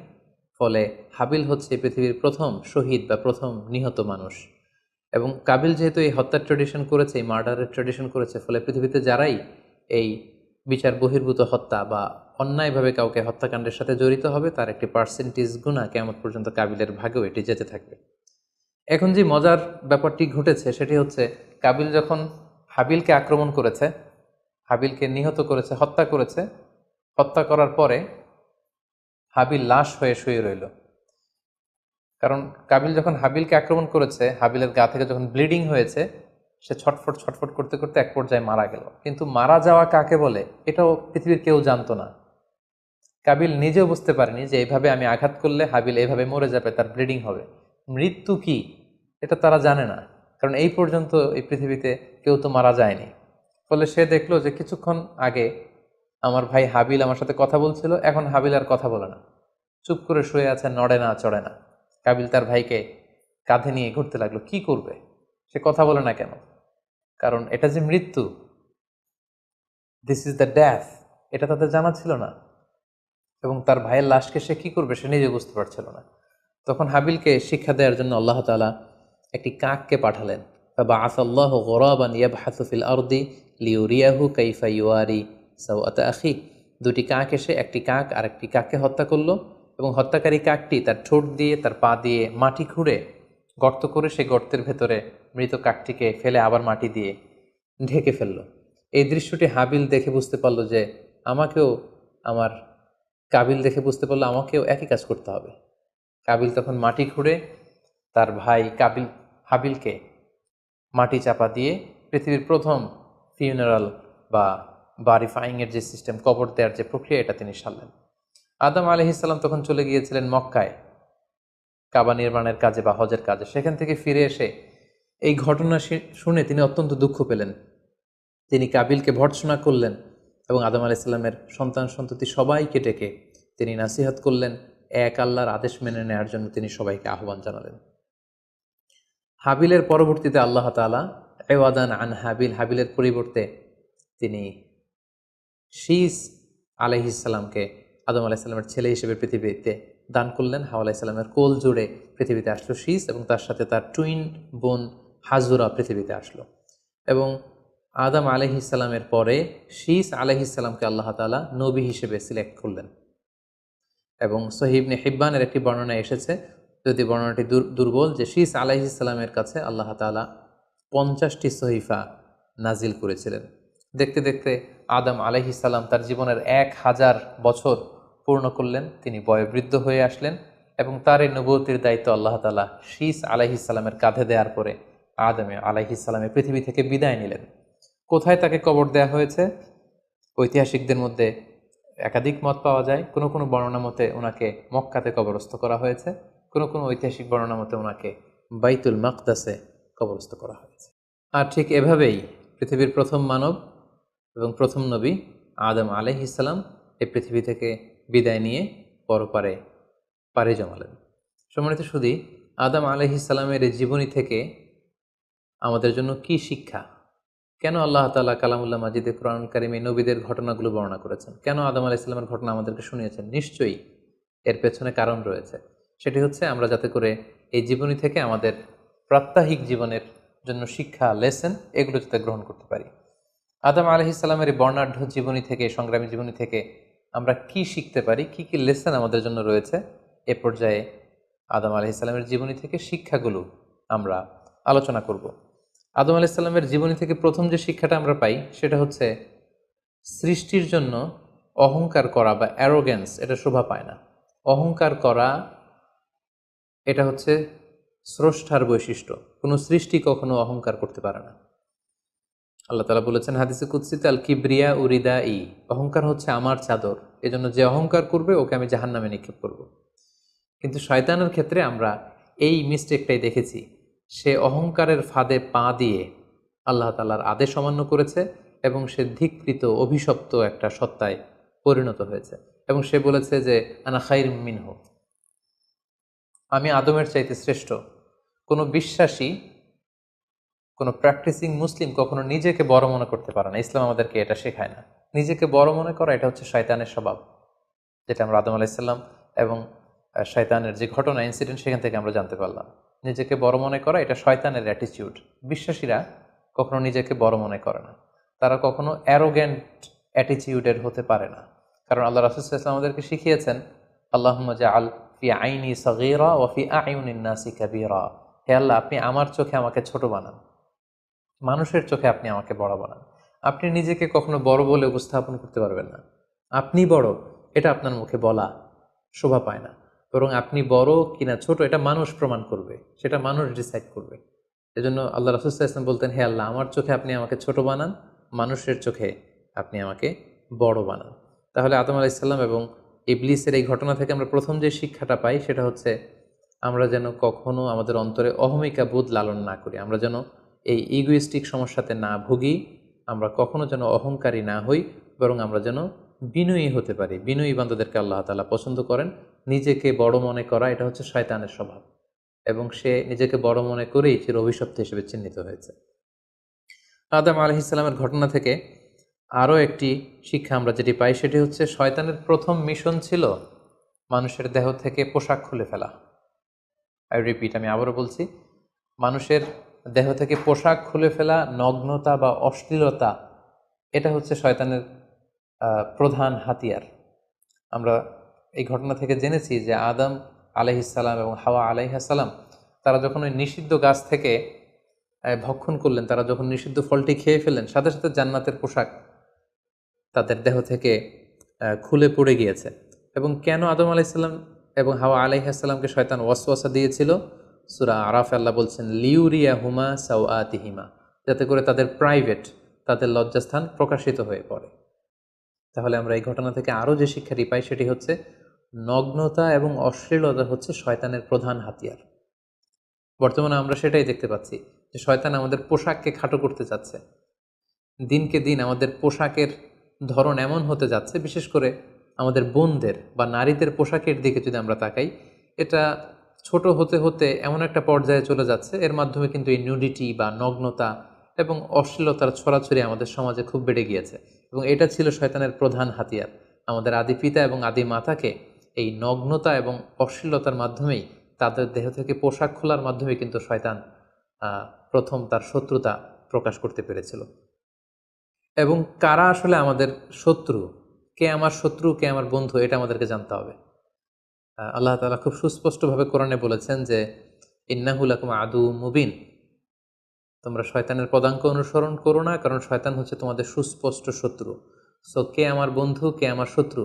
ফলে হাবিল হচ্ছে পৃথিবীর প্রথম শহীদ বা প্রথম নিহত মানুষ। এবং কাবিল যেহেতু এই হত্যার ট্র্যাডিশন করেছে, এই মার্ডারের ট্র্যাডিশন করেছে, ফলে পৃথিবীতে যারাই এই বিচার বহির্ভূত হত্যা বা অন্যায়ভাবে কাউকে হত্যাকাণ্ডের সাথে জড়িত হবে, তার একটি পার্সেন্টেজ গুণা কিয়ামত পর্যন্ত কাবিলের ভাগেও এটি যেতে থাকবে। এখন যে মজার ব্যাপারটি ঘটেছে সেটি হচ্ছে, কাবিল যখন হাবিলকে আক্রমণ করেছে, হাবিলকে নিহত করেছে, হত্যা করেছে, হত্যা করার পরে হাবিল লাশ হয়ে শুয়ে রইল। কারণ কাবিল যখন হাবিলকে আক্রমণ করেছে, হাবিলের গা থেকে যখন ব্লিডিং হয়েছে, সে ছটফট ছটফট করতে করতে এক পর্যায়ে মারা গেল। কিন্তু মারা যাওয়া কাকে বলে এটাও পৃথিবীর কেউ জানতো না। কাবিল নিজেও বুঝতে পারেনি যে এইভাবে আমি আঘাত করলে হাবিল এইভাবে মরে যাবে, তার ব্লিডিং হবে। মৃত্যু কি এটা তারা জানে না, কারণ এই পর্যন্ত এই পৃথিবীতে কেউ তো মারা যায়নি। ফলে সে দেখলো যে কিছুক্ষণ আগে আমার ভাই হাবিল আমার সাথে কথা বলছিল, এখন হাবিল আর কথা বলে না, চুপ করে শুয়ে আছে, নড়ে না চড়ে না। কাবিল তার ভাইকে কাঁধে নিয়ে ঘুরতে লাগলো। কি করবে? সে কথা বলে না কেন? কারণ এটা যে মৃত্যু, দিস ইজ দ্য ডেথ, এটা তাদের জানা ছিল না। এবং তার ভাইয়ের লাশকে সে কি করবে সে নিজে বুঝতে পারছিল না। তখন হাবিলকে শিক্ষা দেওয়ার জন্য আল্লাহ তাআলা একটি কাককে পাঠালেন। ফাবাআসাল্লাহু গুরাবান ইয়াবহাসু ফিল আরদি লিউরিয়াহু কাইফা ইউয়ারি সাওআতা আখি। দুটি কাক এসে একটি কাক আর একটি কাককে হত্যা করলো, এবং হত্যাকারী কাকটি তার ঠোঁট দিয়ে তার পা দিয়ে মাটি খুঁড়ে গর্ত করে সেই গর্তের ভেতরে মৃত কাকটিকে ফেলে আবার মাটি দিয়ে ঢেকে ফেলল। এই দৃশ্যটি হাবিল দেখে বুঝতে পারলো যে আমাকেও, আমার কাবিল দেখে বুঝতে পারলো আমাকেও একই কাজ করতে হবে। কাবিল তখন মাটি খুঁড়ে তার ভাই হাবিলকে মাটি চাপা দিয়ে পৃথিবীর প্রথম ফিউনারাল বা বারিফাইংয়ের যে সিস্টেম, কবর দেওয়ার যে প্রক্রিয়া, এটা তিনি সারলেন। আদম আলাইহিস সালাম তখন চলে গিয়েছিলেন মক্কায় কাবা নির্মাণের কাজে বা হজের কাজে। সেখান থেকে ফিরে এসে এই ঘটনা শুনে তিনি অত্যন্ত দুঃখ পেলেন। তিনি কাবিলকে ভর্ৎসনা করলেন এবং আদম আলাইহিস সালামের সন্তান সন্ততি সবাইকে ডেকে তিনি নাসিহত করলেন। এক আল্লাহর আদেশ মেনে নেওয়ার জন্য তিনি সবাইকে আহ্বান জানালেন। হাবিলের পরবর্তীতে আল্লাহ তাআলা এওয়াদান আন হাবিল, হাবিলের পরিবর্তে তিনি শীস আলাইহিস সালামকে আদম আলাইহিস সালামের ছেলে হিসেবে পৃথিবীতে দান করলেন। হাওয়া আলাইহিস সালামের কোল জুড়ে পৃথিবীতে আসলো শীস, এবং তার সাথে তার টুইন বোন হাজুরা পৃথিবীতে আসলো। এবং আদম আলাইহিস সালামের পরে শীস আলাইহিস সালামকে আল্লাহ তাআলা নবী হিসেবে সিলেক্ট করলেন। এবং সহিহ ইবনে হিব্বানের একটি বর্ণনা এসেছে, যদি বর্ণনাটি দুর্বল, যে শীস আলাইহিস সালামের কাছে আল্লাহ তাআলা 50টি সহিফা নাজিল করেছিলেন। দেখতে দেখতে আদম আলাইহিস সালাম তার জীবনের 1000 বছর পূর্ণ করলেন। তিনি বয়োবৃদ্ধ হয়ে আসলেন এবং তার এই নবুয়তির দায়িত্ব আল্লাহ তাআলা শীস আলাইহিস সালামের কাঁধে দেওয়ার পরে আদম আলাইহিস সালামের পৃথিবী থেকে বিদায় নিলেন। কোথায় তাকে কবর দেয়া হয়েছে? ঐতিহাসিকদের মধ্যে একাধিক মত পাওয়া যায়। কোনো কোনো বর্ণনা মতে ওনাকে মক্কাতে কবরস্থ করা হয়েছে, কোনো কোনো ঐতিহাসিক বর্ণনা মতে ওনাকে বাইতুল মাকদাসে কবরস্থ করা হয়েছে। আর ঠিক এভাবেই পৃথিবীর প্রথম মানব এবং প্রথম নবী আদম আলাইহিস সালাম এই পৃথিবী থেকে বিদায় নিয়ে পরপারে পাড়ি জমালেন। সম্মানিত সুধী, আদম আলাইহিস সালামের এই জীবনী থেকে আমাদের জন্য কি শিক্ষা? কেন আল্লাহ তাআলা কালামুল্লাহ মাজিদে কুরআনুল কারীমে নবীদের ঘটনাগুলো বর্ণনা করেছেন? কেন আদম আলাইহিস সালামের ঘটনা আমাদেরকে শুনিয়েছেন? নিশ্চয়ই এর পেছনে কারণ রয়েছে। সেটি হচ্ছে আমরা যাতে করে এই জীবনী থেকে আমাদের প্রাত্যহিক জীবনের জন্য শিক্ষা, লেসন, এগুলো যাতে গ্রহণ করতে পারি। আদম আলাইহিস সালামের এই বর্ণাঢ্য জীবনী থেকে, সংগ্রামী জীবনী থেকে আমরা কি শিখতে পারি, কি কি লেসন আমাদের জন্য রয়েছে, এ পর্যায়ে আদম আলাইহিস সালামের জীবনী থেকে শিক্ষাগুলো আমরা আলোচনা করব। আদম আলাইহিস সালামের জীবনী থেকে প্রথম যে শিক্ষাটা আমরা পাই সেটা হচ্ছে সৃষ্টির জন্য অহংকার করা বা অ্যারোগেন্স এটা শোভা পায় না। অহংকার করা এটা হচ্ছে স্রষ্টার বৈশিষ্ট্য। কোনো সৃষ্টি কখনো অহংকার করতে পারে না। আল্লাহ তাআলা বলেছেন হাদিসে কুদসিতে, আল কিবরিয়া উরিদা ই, অহংকার হচ্ছে আমার চাদর, এজন্য যে অহংকার করবে ওকে আমি জাহান্নামে নিক্ষেপ করব। কিন্তু শয়তানের ক্ষেত্রে আমরা এই মিস্টেকটাই দেখেছি। সে অহংকারের ফাঁদে পা দিয়ে আল্লাহ তাআলার আদেশ অমান্য করেছে এবং সে ধিক্কৃত, অভিশপ্ত একটা সত্তায় পরিণত হয়েছে। এবং সে বলেছে যে আনা খাইর মিনহু, আমি আদমের চাইতে শ্রেষ্ঠ। কোনো বিশ্বাসী, কোনো প্র্যাকটিসিং মুসলিম কখনো নিজেকে বড় মনে করতে পারে না। ইসলাম আমাদেরকে এটা শেখায় না। নিজেকে বড় মনে করা এটা হচ্ছে শয়তানের স্বভাব, যেটা আমরা আদম আলাইসাল্লাম এবং শয়তানের যে ঘটনা, ইনসিডেন্ট, সেখান থেকে আমরা জানতে পারলাম। নিজেকে বড় মনে করা এটা শয়তানের অ্যাটিটিউড। বিশ্বাসীরা কখনো নিজেকে বড় মনে করে না, তারা কখনো অ্যারোগ্যান্ট অ্যাটিটিউডের হতে পারে না। কারণ আল্লাহ রাসূল সাল্লাল্লাহু আলাইহি ওয়াসাল্লাম আমাদেরকে শিখিয়েছেন, আল্লাহুম্মা জাআল ফি আইনি সাগীরা ওয়া ফি আ'ইউনিন নাসি কাবীরা। হে আল্লাহ, আপনি আমার চোখে আমাকে ছোট বানান, মানুষের চোখে আপনি আমাকে বড় বানান। আপনি নিজেকে কখনো বড় বলে উপস্থাপন করতে পারবেন না। আপনি বড়, এটা আপনার মুখে বলা শোভা পায় না, বরং আপনি বড় কিনা ছোট এটা মানুষ প্রমাণ করবে, সেটা মানুষ ডিসাইড করবে। এজন্য আল্লাহ রাসূল সাল্লাল্লাহু আলাইহি ওয়াসাল্লাম বলতেন, হে আল্লাহ, আমার চোখে আপনি আমাকে ছোট বানান, মানুষের চোখে আপনি আমাকে বড় বানান। তাহলে আদম আলাইহিস সালাম এবং ইবলিসের এই ঘটনা থেকে আমরা প্রথম যে শিক্ষাটা পাই সেটা হচ্ছে আমরা যেন কখনো আমাদের অন্তরে অহমিকা বোধ লালন না করি, আমরা যেন এই ইগোইস্টিক সমস্যাতে না ভুগি, আমরা কখনো যেন অহংকারী না হই, বরং আমরা যেন বিনয়ী হতে পারি। বিনয়ী বান্দাদেরকে আল্লাহ তাআলা পছন্দ করেন। নিজেকে বড় মনে করা এটা হচ্ছে শয়তানের স্বভাব, এবং সে নিজেকে বড় মনে করেই চির অভিশপ্ত হিসেবে চিহ্নিত হয়েছে। আদম আলাইহিস সালামের ঘটনা থেকে আরও একটি শিক্ষা আমরা যেটি পাই সেটি হচ্ছে শয়তানের প্রথম মিশন ছিল মানুষের দেহ থেকে পোশাক খুলে ফেলা। আই রিপিট, আমি আবারও বলছি, মানুষের দেহ থেকে পোশাক খুলে ফেলা, নগ্নতা বা অশ্লীলতা, এটা হচ্ছে শয়তানের প্রধান হাতিয়ার। আমরা এই ঘটনা থেকে জেনেছি যে আদম আলাইহিসসালাম এবং হাওয়া আলাইহিসসালাম তারা যখন ওই নিষিদ্ধ গাছ থেকে ভক্ষণ করলেন, তারা যখন নিষিদ্ধ ফলটি খেয়ে ফেললেন, সাথে সাথে জান্নাতের পোশাক তাদের দেহ থেকে খুলে পড়ে গিয়েছে। এবং কেন আদম আলাইহিসসালাম এবং হাওয়া আলাইহিসসালামকে শয়তান ওয়াসওয়াসা দিয়েছিল? সূরা আরাফে আল্লাহ বলছেন, লিউরিয়া হুমা সাওআতিহিমা, যাতে করে তাদের প্রাইভেট, তাদের লজ্জাস্থান প্রকাশিত হয়ে পড়ে। তাহলে আমরা এই ঘটনা থেকে আরও যে শিক্ষাটি পাই সেটি হচ্ছে নগ্নতা এবং অশ্লীলতা হচ্ছে শয়তানের প্রধান হাতিয়ার। বর্তমানে আমরা সেটাই দেখতে পাচ্ছি যে শয়তান আমাদের পোশাককে খাটো করতে যাচ্ছে। দিনকে দিন আমাদের পোশাকের ধরন এমন হতে যাচ্ছে, বিশেষ করে আমাদের বোনদের বা নারীদের পোশাকের দিকে যদি আমরা তাকাই, এটা ছোট হতে হতে এমন একটা পর্যায়ে চলে যাচ্ছে, এর মাধ্যমে কিন্তু এই নিউডিটি বা নগ্নতা এবং অশ্লীলতার ছড়াছড়ি আমাদের সমাজে খুব বেড়ে গিয়েছে। এবং এটা ছিল শয়তানের প্রধান হাতিয়ার। আমাদের আদি পিতা এবং আদি মাতাকে এই নগ্নতা এবং অশ্লীলতার মাধ্যমেই, তাদের দেহ থেকে পোশাক খোলার মাধ্যমে কিন্তু শয়তান প্রথম তার শত্রুতা প্রকাশ করতে পেরেছিল। এবং কারা আসলে আমাদের শত্রু, কে আমার শত্রু, কে আমার বন্ধু, এটা আমাদেরকে জানতে হবে। আল্লাহ তাআলা খুব সুস্পষ্টভাবে কোরআনে বলেছেন যে ইন্নাহু লাকুম আদু মুবিন, তোমরা শয়তানের পদাঙ্ক অনুসরণ করো না, কারণ শয়তান হচ্ছে তোমাদের সুস্পষ্ট শত্রু। সো কে আমার বন্ধু, কে আমার শত্রু,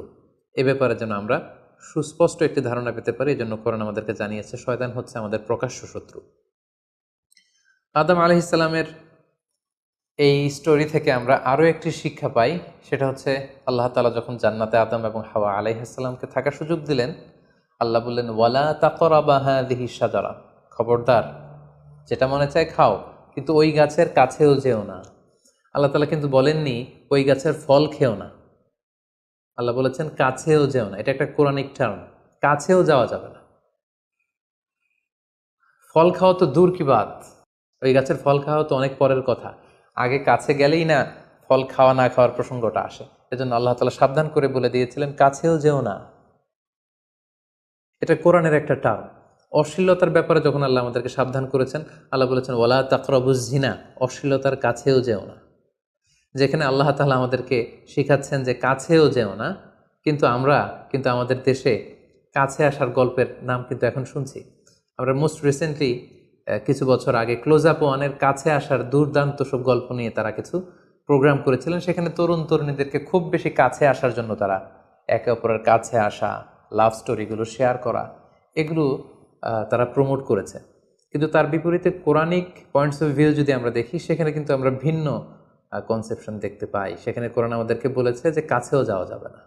এ ব্যাপারে যেন আমরা সুস্পষ্ট একটি ধারণা পেতে পারি, এই জন্য কোরআন আমাদেরকে জানিয়েছে শয়তান হচ্ছে আমাদের প্রকাশ্য শত্রু। আদম আলাইহিস সালামের এই স্টোরি থেকে আমরা আরও একটি শিক্ষা পাই, সেটা হচ্ছে আল্লাহ তাআলা যখন জান্নাতে আদম এবং হাওয়া আলাইহিস সালামকে থাকার সুযোগ দিলেন, আল্লাহ বললেন, ওয়ালা তাকরাবা হাযিহি শাজারা, খবরদার, যেটা মনে চায় খাও, কিন্তু ওই গাছের কাছেও যেও না। আল্লাহ তাআলা কিন্তু বলেননি ওই গাছের ফল খেও না, আল্লাহ বলেছেন কাছেও যেও না। এটা একটা কোরআনিক টার্ম, কাছেও যাওয়া যাবে না। ফল খাওয়া তো দূর কি বাত, ওই গাছের ফল খাওয়া তো অনেক পরের কথা, আগে কাছে গেলেই না ফল খাওয়া না খাওয়ার প্রসঙ্গটা আসে। এজন্য আল্লাহ তাআলা সাবধান করে বলে দিয়েছিলেন কাছেও যেও না। এটা কোরআনের একটা টার্ম। অশ্লীলতার ব্যাপারে যখন আল্লাহ আমাদেরকে সাবধান করেছেন, আল্লাহ বলেছেন ওয়ালা তাকরাবুজ জিনা, অশ্লীলতার কাছেও যেও না। যেখানে আল্লাহ তাআলা আমাদেরকে শিখাচ্ছেন যে কাছেও যেও না, কিন্তু আমরা আমাদের দেশে কাছে আসার গল্পের নাম কিন্তু এখন শুনছি। আমরা মোস্ট রিসেন্টলি কিছু বছর আগে ক্লোজ আপ ওয়ানের কাছে আসার দুর্দান্ত সব গল্প নিয়ে তারা কিছু প্রোগ্রাম করেছিলেন। সেখানে তরুণ তরুণীদেরকে খুব বেশি কাছে আসার জন্য তারা একে অপরের কাছে আসা, লাভ স্টোরিগুলো শেয়ার করা, এগুলো তারা প্রমোট করেছে। কিন্তু তার বিপরীতে কোরআনিক পয়েন্টস অফ ভিউ যদি আমরা দেখি, সেখানে কিন্তু আমরা ভিন্ন কনসেপশন দেখতে পাই। সেখানে কোরআন আমাদেরকে বলেছে যে কাছেও যাওয়া যাবে না,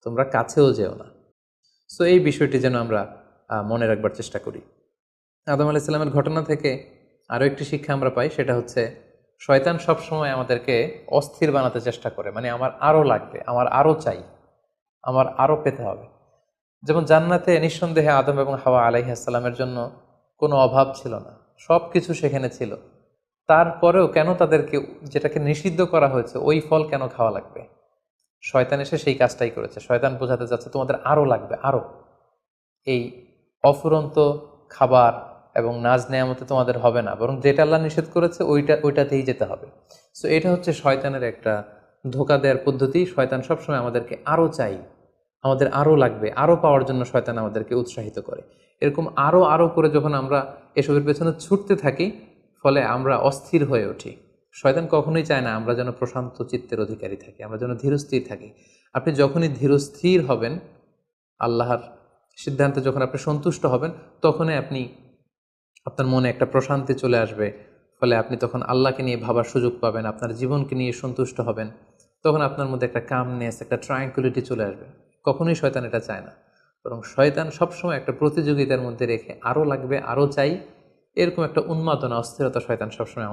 তোমরা কাছেও যেও না। সো এই বিষয়টি যেন আমরা মনে রাখবার চেষ্টা করি। আদম আলাইহিস সালামের ঘটনা থেকে আরও একটি শিক্ষা আমরা পাই, সেটা হচ্ছে শয়তান সবসময় আমাদেরকে অস্থির বানাতে চেষ্টা করে। মানে আমার আরও লাগবে, আমার আরও চাই, আমার আরও পেতে হবে। যেমন জান্নাতে নিঃসন্দেহে আদম এবং হাওয়া আলাইহিস সালামের জন্য কোনো অভাব ছিল না, সব কিছু সেখানে ছিল। তারপরেও কেন তাদেরকে যেটাকে নিষিদ্ধ করা হয়েছে ওই ফল কেন খাওয়া লাগবে? শয়তান এসে সেই কাজটাই করেছে। শয়তান বোঝাতে যাচ্ছে তোমাদের আরও লাগবে, আরও এই অফুরন্ত খাবার এবং নাজ নেয়ামতে তোমাদের হবে না, বরং যেটা আল্লাহ নিষেধ করেছে ওইটাতেই যেতে হবে। সো এটা হচ্ছে শয়তানের একটা ধোঁকা দেওয়ার পদ্ধতি। শয়তান সবসময় আমাদেরকে আরও চাই, আমাদের আরও লাগবে, আরও পাওয়ার জন্য শয়তান আমাদেরকে উৎসাহিত করে। এরকম আরও আরও করে যখন আমরা এসবের পেছনে ছুটতে থাকি, ফলে আমরা অস্থির হয়ে উঠি। শয়তান কখনোই চায় না আমরা যেন প্রশান্ত চিত্তের অধিকারী থাকি, আমরা যেন ধীরস্থির থাকি। আপনি যখনই ধীরস্থির হবেন, আল্লাহর সিদ্ধান্তে যখন আপনি সন্তুষ্ট হবেন, তখনই আপনার মনে একটা প্রশান্তি চলে আসবে। ফলে আপনি তখন আল্লাহকে নিয়ে ভাবার সুযোগ পাবেন, আপনার জীবনকে নিয়ে সন্তুষ্ট হবেন। তখন আপনার মধ্যে একটা কামনেস, একটা ট্রাঙ্কুইলিটি চলে আসবে। কখনোই শয়তান এটা চায় না, বরং শয়তান সবসময় একটা প্রতিযোগিতার মধ্যে রেখে আরও লাগবে, আরও চাই, এরকম একটা উন্মাদনা, অস্থিরতা শয়তান সবসময়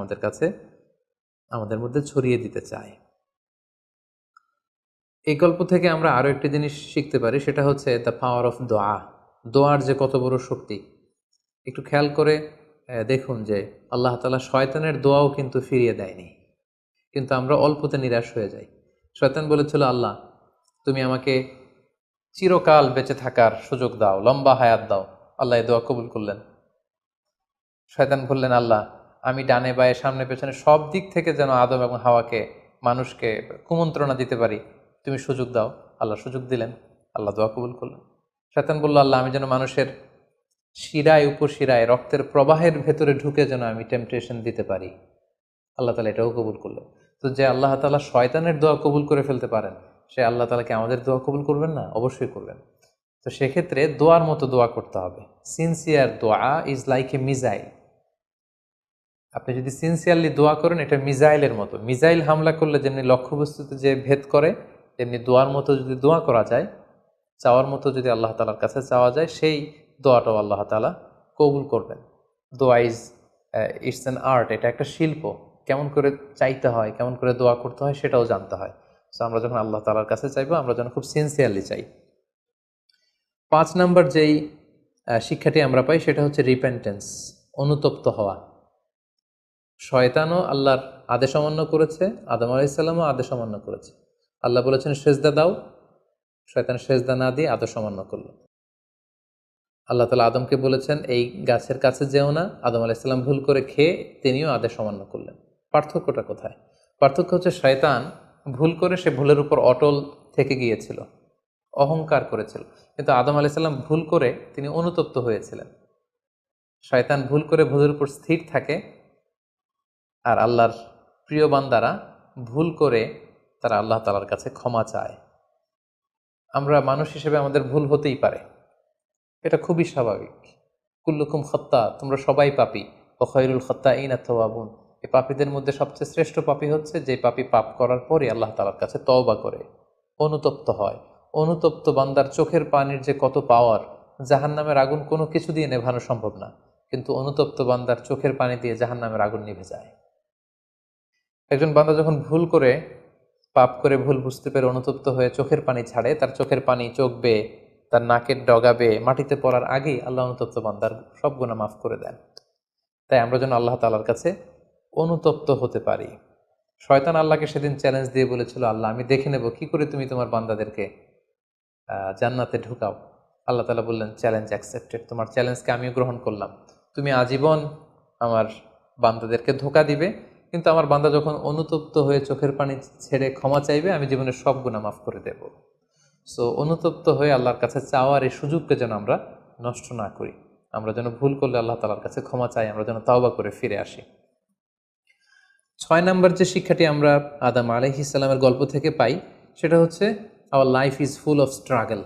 আমাদের মধ্যে ছড়িয়ে দিতে চায়। এই গল্প থেকে আমরা আরও একটি জিনিস শিখতে পারি, সেটা হচ্ছে দ্য পাওয়ার অফ দোয়া। দোয়ার যে কত বড় শক্তি। একটু খেয়াল করে দেখুন যে আল্লাহ তাআলা শয়তানের দোয়াও কিন্তু ফিরিয়ে দেয়নি, কিন্তু আমরা অল্পতে নিরাশ হয়ে যাই। শয়তান বলেছিল, আল্লাহ তুমি আমাকে চিরকাল বেঁচে থাকার সুযোগ দাও, লম্বা হায়াত দাও। আল্লাহ এই দোয়া কবুল করলেন। শয়তান বললেন, আল্লাহ আমি ডানে বায়ে সামনে পেছনে সব দিক থেকে যেন আদম এবং হাওয়াকে, মানুষকে কুমন্ত্রণা দিতে পারি, তুমি সুযোগ দাও। আল্লাহ সুযোগ দিলেন, আল্লাহ দোয়া কবুল করলেন। শয়তান বলল, আল্লাহ আমি যেন মানুষের শিরায় উপশিরায় রক্তের প্রবাহের ভেতরে ঢুকে যেন আমি টেম্পটেশন দিতে পারি। আল্লাহ তালা এটাও কবুল করলেন। তো যে আল্লাহ তালা শয়তানের দোয়া কবুল করে ফেলতে পারেন, সে আল্লাহ তালাকে আমাদের দোয়া কবুল করবেন না? অবশ্যই করবেন। তো সেক্ষেত্রে দোয়ার মতো দোয়া করতে হবে। সিনসিয়ার দোয়া ইজ লাইক এ মিজাইল। আপনি যদি সিনসিয়ারলি দোয়া করেন, এটা মিজাইলের মতো। মিজাইল হামলা করলে যেমনি লক্ষ্যবস্তুতে যে ভেদ করে, তেমনি দোয়ার মতো যদি দোয়া করা যায়, চাওয়ার মতো যদি আল্লাহ তালার কাছে চাওয়া যায়, সেই দোয়াটাও আল্লাহ তালা কবুল করবেন। দোয়া ইটস অ্যান আর্ট, এটা একটা শিল্প। কেমন করে চাইতে হয়, কেমন করে দোয়া করতে হয়, সেটাও জানতে হয়। সো আমরা যখন আল্লাহ তালার কাছে চাইবো, আমরা যেন খুব সিনসিয়ারলি চাই। 5 নম্বর যেই শিক্ষাটি আমরা পাই, সেটা হচ্ছে রিপেন্টেন্স, অনুতপ্ত হওয়া। শয়তানও আল্লাহর আদেশ অমান্য করেছে, আদম আলাইহিস সালামও আদেশ অমান্য করেছে। আল্লাহ বলেছেন সেজদা দাও, শয়তান সেজদা না দিয়ে আদেশ অমান্য করল। আল্লাহ তাআলা আদমকে বলেছেন এই গাছের কাছে যেও না, আদম আলাইহিস সালাম ভুল করে খেয়ে তিনিও আদেশ অমান্য করলেন। পার্থক্যটা কোথায়? পার্থক্য হচ্ছে শয়তান ভুল করে সে ভুলের উপর অটল থেকে গিয়েছিল, অহংকার করেছিল। কিন্তু আদম আলাইহিস সালাম ভুল করে তিনি অনুতপ্ত হয়েছিলেন। শয়তান ভুল করে ভুলের উপর স্থির থাকে, আর আল্লাহর প্রিয় বান্দারা ভুল করে তারা আল্লাহ তাআলার কাছে ক্ষমা চায়। আমরা মানুষ হিসেবে আমাদের ভুল হতেই পারে, এটা খুবই স্বাভাবিক। কুল্লুকুম খাত্তা, তোমরা সবাই পাপী, ওয়া খায়রুল খাত্তাইনা তাওয়াবুন। এই পাপীদের মধ্যে সবচেয়ে শ্রেষ্ঠ পাপী হচ্ছে যে পাপী পাপ করার পরে আল্লাহ তাআলার কাছে তওবা করে, অনুতপ্ত হয়। অনুতপ্ত বান্দার চোখের পানির যে কত পাওয়ার, জাহান্নামের আগুন কোনো কিছু দিয়ে নেভানো সম্ভব না, কিন্তু অনুতপ্ত বান্দার চোখের পানি দিয়ে জাহান্নামের আগুন নিভে যায়। একজন বান্দা যখন ভুল করে, পাপ করে, ভুল বুঝতে পেরে অনুতপ্ত হয়ে চোখের পানি ছাড়ে, তার চোখের পানি চোখ বেয়ে, তার নাকের ডগা বেয়ে মাটিতে পড়ার আগেই আল্লাহ অনুতপ্ত বান্দার সব গুনাহ মাফ করে দেন। তাই আমরা যেন আল্লাহ তাআলার কাছে অনুতপ্ত হতে পারি। শয়তান আল্লাহকে সেদিন চ্যালেঞ্জ দিয়ে বলেছিল, আল্লাহ আমি দেখে নেব কি করে তুমি তোমার বান্দাদেরকে জান্নাতে ঢুকাও। আল্লাহ তাআলা বললেন, চ্যালেঞ্জ অ্যাকসেপ্টেড, তোমার চ্যালেঞ্জকে আমিও গ্রহণ করলাম। তুমি আজীবন আমার বান্দাদেরকে ধোঁকা দিবে, কিন্তু আমার বান্দা যখন অনুতপ্ত হয়ে চোখের পানি ছেড়ে ক্ষমা চাইবে, আমি জীবনের সব গুনাহ মাফ করে দেব। সো অনুতপ্ত হয়ে আল্লাহর কাছে চাওয়ার এই সুযোগকে যেন আমরা নষ্ট না করি। আমরা যেন ভুল করলে আল্লাহ তাআলার কাছে ক্ষমা চাই, আমরা যেন তাওবা করে ফিরে আসি। 6 নম্বর যে শিক্ষাটি আমরা আদম আলাইহিস সালামের গল্প থেকে পাই, সেটা হচ্ছে our life is full of struggle.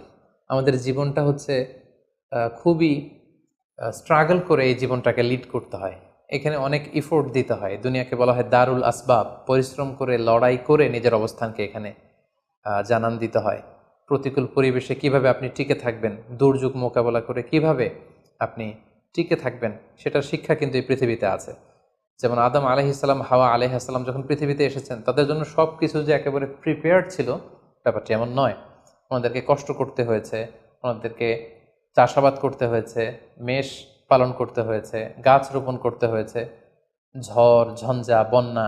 আমাদের জীবনটা হচ্ছে খুবই স্ট্রাগল করে এই জীবনটাকে লিড করতে হয়। এখানে অনেক ইফোর্ট দিতে হয়। দুনিয়াকে বলা হয় দারুল আসবাব, পরিশ্রম করে, লড়াই করে নিজের অবস্থানকে এখানে জানান দিতে হয়। প্রতিকূল পরিবেশে কিভাবে আপনি টিকে থাকবেন, দুর্যোগ মোকাবেলা করে কিভাবে আপনি টিকে থাকবেন, সেটার শিক্ষা কিন্তু এই পৃথিবীতে আছে। যেমন আদম আলাইহিস সালাম, হাওয়া আলাইহিস সালাম যখন পৃথিবীতে এসেছেন, তাদের জন্য সব কিছু যে একেবারে প্রিপেয়ার্ড ছিল, ব্যাপারটি এমন নয়। আমাদেরকে কষ্ট করতে হয়েছে, ওনাদেরকে চাষাবাদ করতে হয়েছে, মেষ পালন করতে হয়েছে, গাছ রোপণ করতে হয়েছে, ঝড় ঝঞ্ঝা বন্যা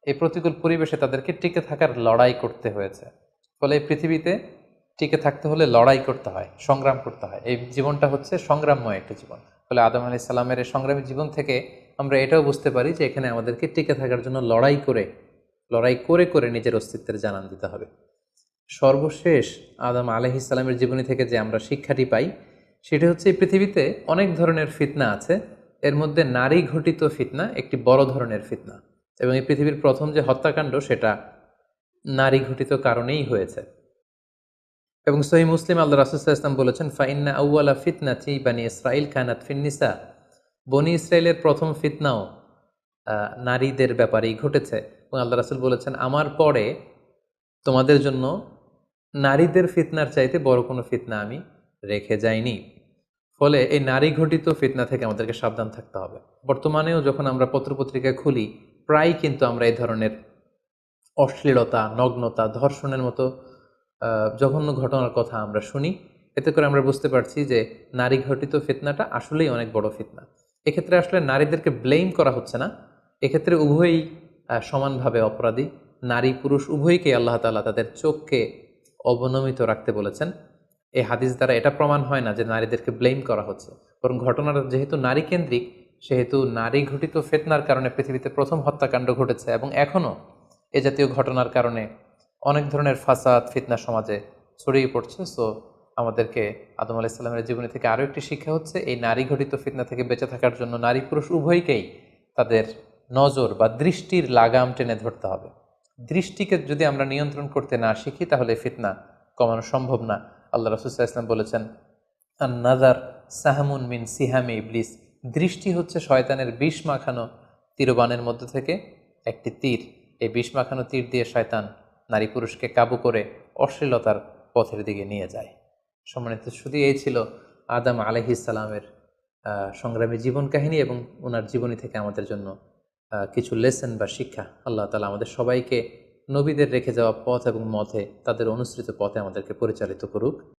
এই প্রতিকূল পরিবেশে তাদেরকে টিকে থাকার লড়াই করতে হয়েছে। ফলে এই পৃথিবীতে টিকে থাকতে হলে লড়াই করতে হয়, সংগ্রাম করতে হয়। এই জীবনটা হচ্ছে সংগ্রামময় একটা জীবন। ফলে আদম আলাইহিস সালামের এই সংগ্রামী জীবন থেকে আমরা এটাও বুঝতে পারি যে এখানে আমাদেরকে টিকে থাকার জন্য লড়াই করে করে নিজের অস্তিত্বের জানান দিতে হবে। সর্বশেষ আদম আলাইহিস সালামের জীবনী থেকে যে আমরা শিক্ষাটি পাই সেটা হচ্ছে এই পৃথিবীতে অনেক ধরনের ফিতনা আছে, এর মধ্যে নারী ঘটিত ফিতনা একটি বড় ধরনের ফিতনা, এবং এই পৃথিবীর প্রথম যে হত্যাকাণ্ড সেটা নারী ঘটিত কারণেই হয়েছে। এবং সহিহ মুসলিম আল্লাহ রাসূল সাল্লাল্লাহু আলাইহি ওয়াসাল্লাম বলেছেন, ফাইন্না আউওয়ালা ফিতনাতি বানি ইসরাইল কানাত ফিন্নিসা, বনি ইসরায়েলের প্রথম ফিতনাও নারীদের ব্যাপারেই ঘটেছে। এবং আল্লাহ রাসূল বলেছেন, আমার পরে তোমাদের জন্য নারীদের ফিতনার চাইতে বড় কোনো ফিতনা আমি রেখে যাইনি। ফলে এই নারী ঘটিত ফিতনা থেকে আমাদেরকে সাবধান থাকতে হবে। বর্তমানেও যখন আমরা পত্রপত্রিকা খুলি প্রায় কিন্তু আমরা এই ধরনের অশ্লীলতা, নগ্নতা, ধর্ষণের মতো জঘন্য ঘটনার কথা আমরা শুনি। এতে করে আমরা বুঝতে পারছি যে নারী ঘটিত ফিতনাটা আসলেই অনেক বড় ফিতনা। এক্ষেত্রে আসলে নারীদেরকে ব্লেম করা হচ্ছে না, এক্ষেত্রে উভয়ই সমানভাবে অপরাধী। নারী পুরুষ উভয়কেই আল্লাহ তাআলা তাদের চোখকে অবনমিত রাখতে বলেছেন। এই হাদিস দ্বারা এটা প্রমাণ হয় না যে নারীদেরকে ব্লেম করা হচ্ছে, বরং ঘটনাটা যেহেতু নারী কেন্দ্রিক সেহেতু নারী ঘটিত ফিতনার কারণে পৃথিবীতে প্রথম হত্যাকাণ্ড ঘটেছে, এবং এখনও এ জাতীয় ঘটনার কারণে অনেক ধরনের ফাসাদ ফিতনা সমাজে ছড়িয়ে পড়ছে। সো আমাদেরকে আদম আলাইহিস সালামের জীবনী থেকে আরও একটি শিক্ষা হচ্ছে এই নারী ঘটিত ফিতনা থেকে বেঁচে থাকার জন্য নারী পুরুষ উভয়কেই তাদের নজর বা দৃষ্টির লাগাম টেনে ধরতে হবে। দৃষ্টিকে যদি আমরা নিয়ন্ত্রণ করতে না শিখি তাহলে ফিতনা কমানো সম্ভব না। আল্লাহ রাসূল সাল্লাল্লাহু আলাইহি ওয়াসাল্লাম বলেছেন, আন নাজার সাহামুন মিন সিহামে ইবলিস, দৃষ্টি হচ্ছে শয়তানের বিষ মাখানো তীরবানের মধ্য থেকে একটি তীর। এই বিষ মাখানো তীর দিয়ে শয়তান নারী পুরুষকে কাবু করে অশ্লীলতার পথের দিকে নিয়ে যায়। সম্মানিত শুধু এই ছিল আদম আলাইহিস সালামের সংগ্রামী জীবন কাহিনী এবং ওনার জীবনী থেকে আমাদের জন্য কিছু লেসন বা শিক্ষা। আল্লাহ তাআলা আমাদের সবাইকে নবীদের রেখে যাওয়া পথ এবং মতে তাদের অনুসৃত পথে আমাদেরকে পরিচালিত করুক।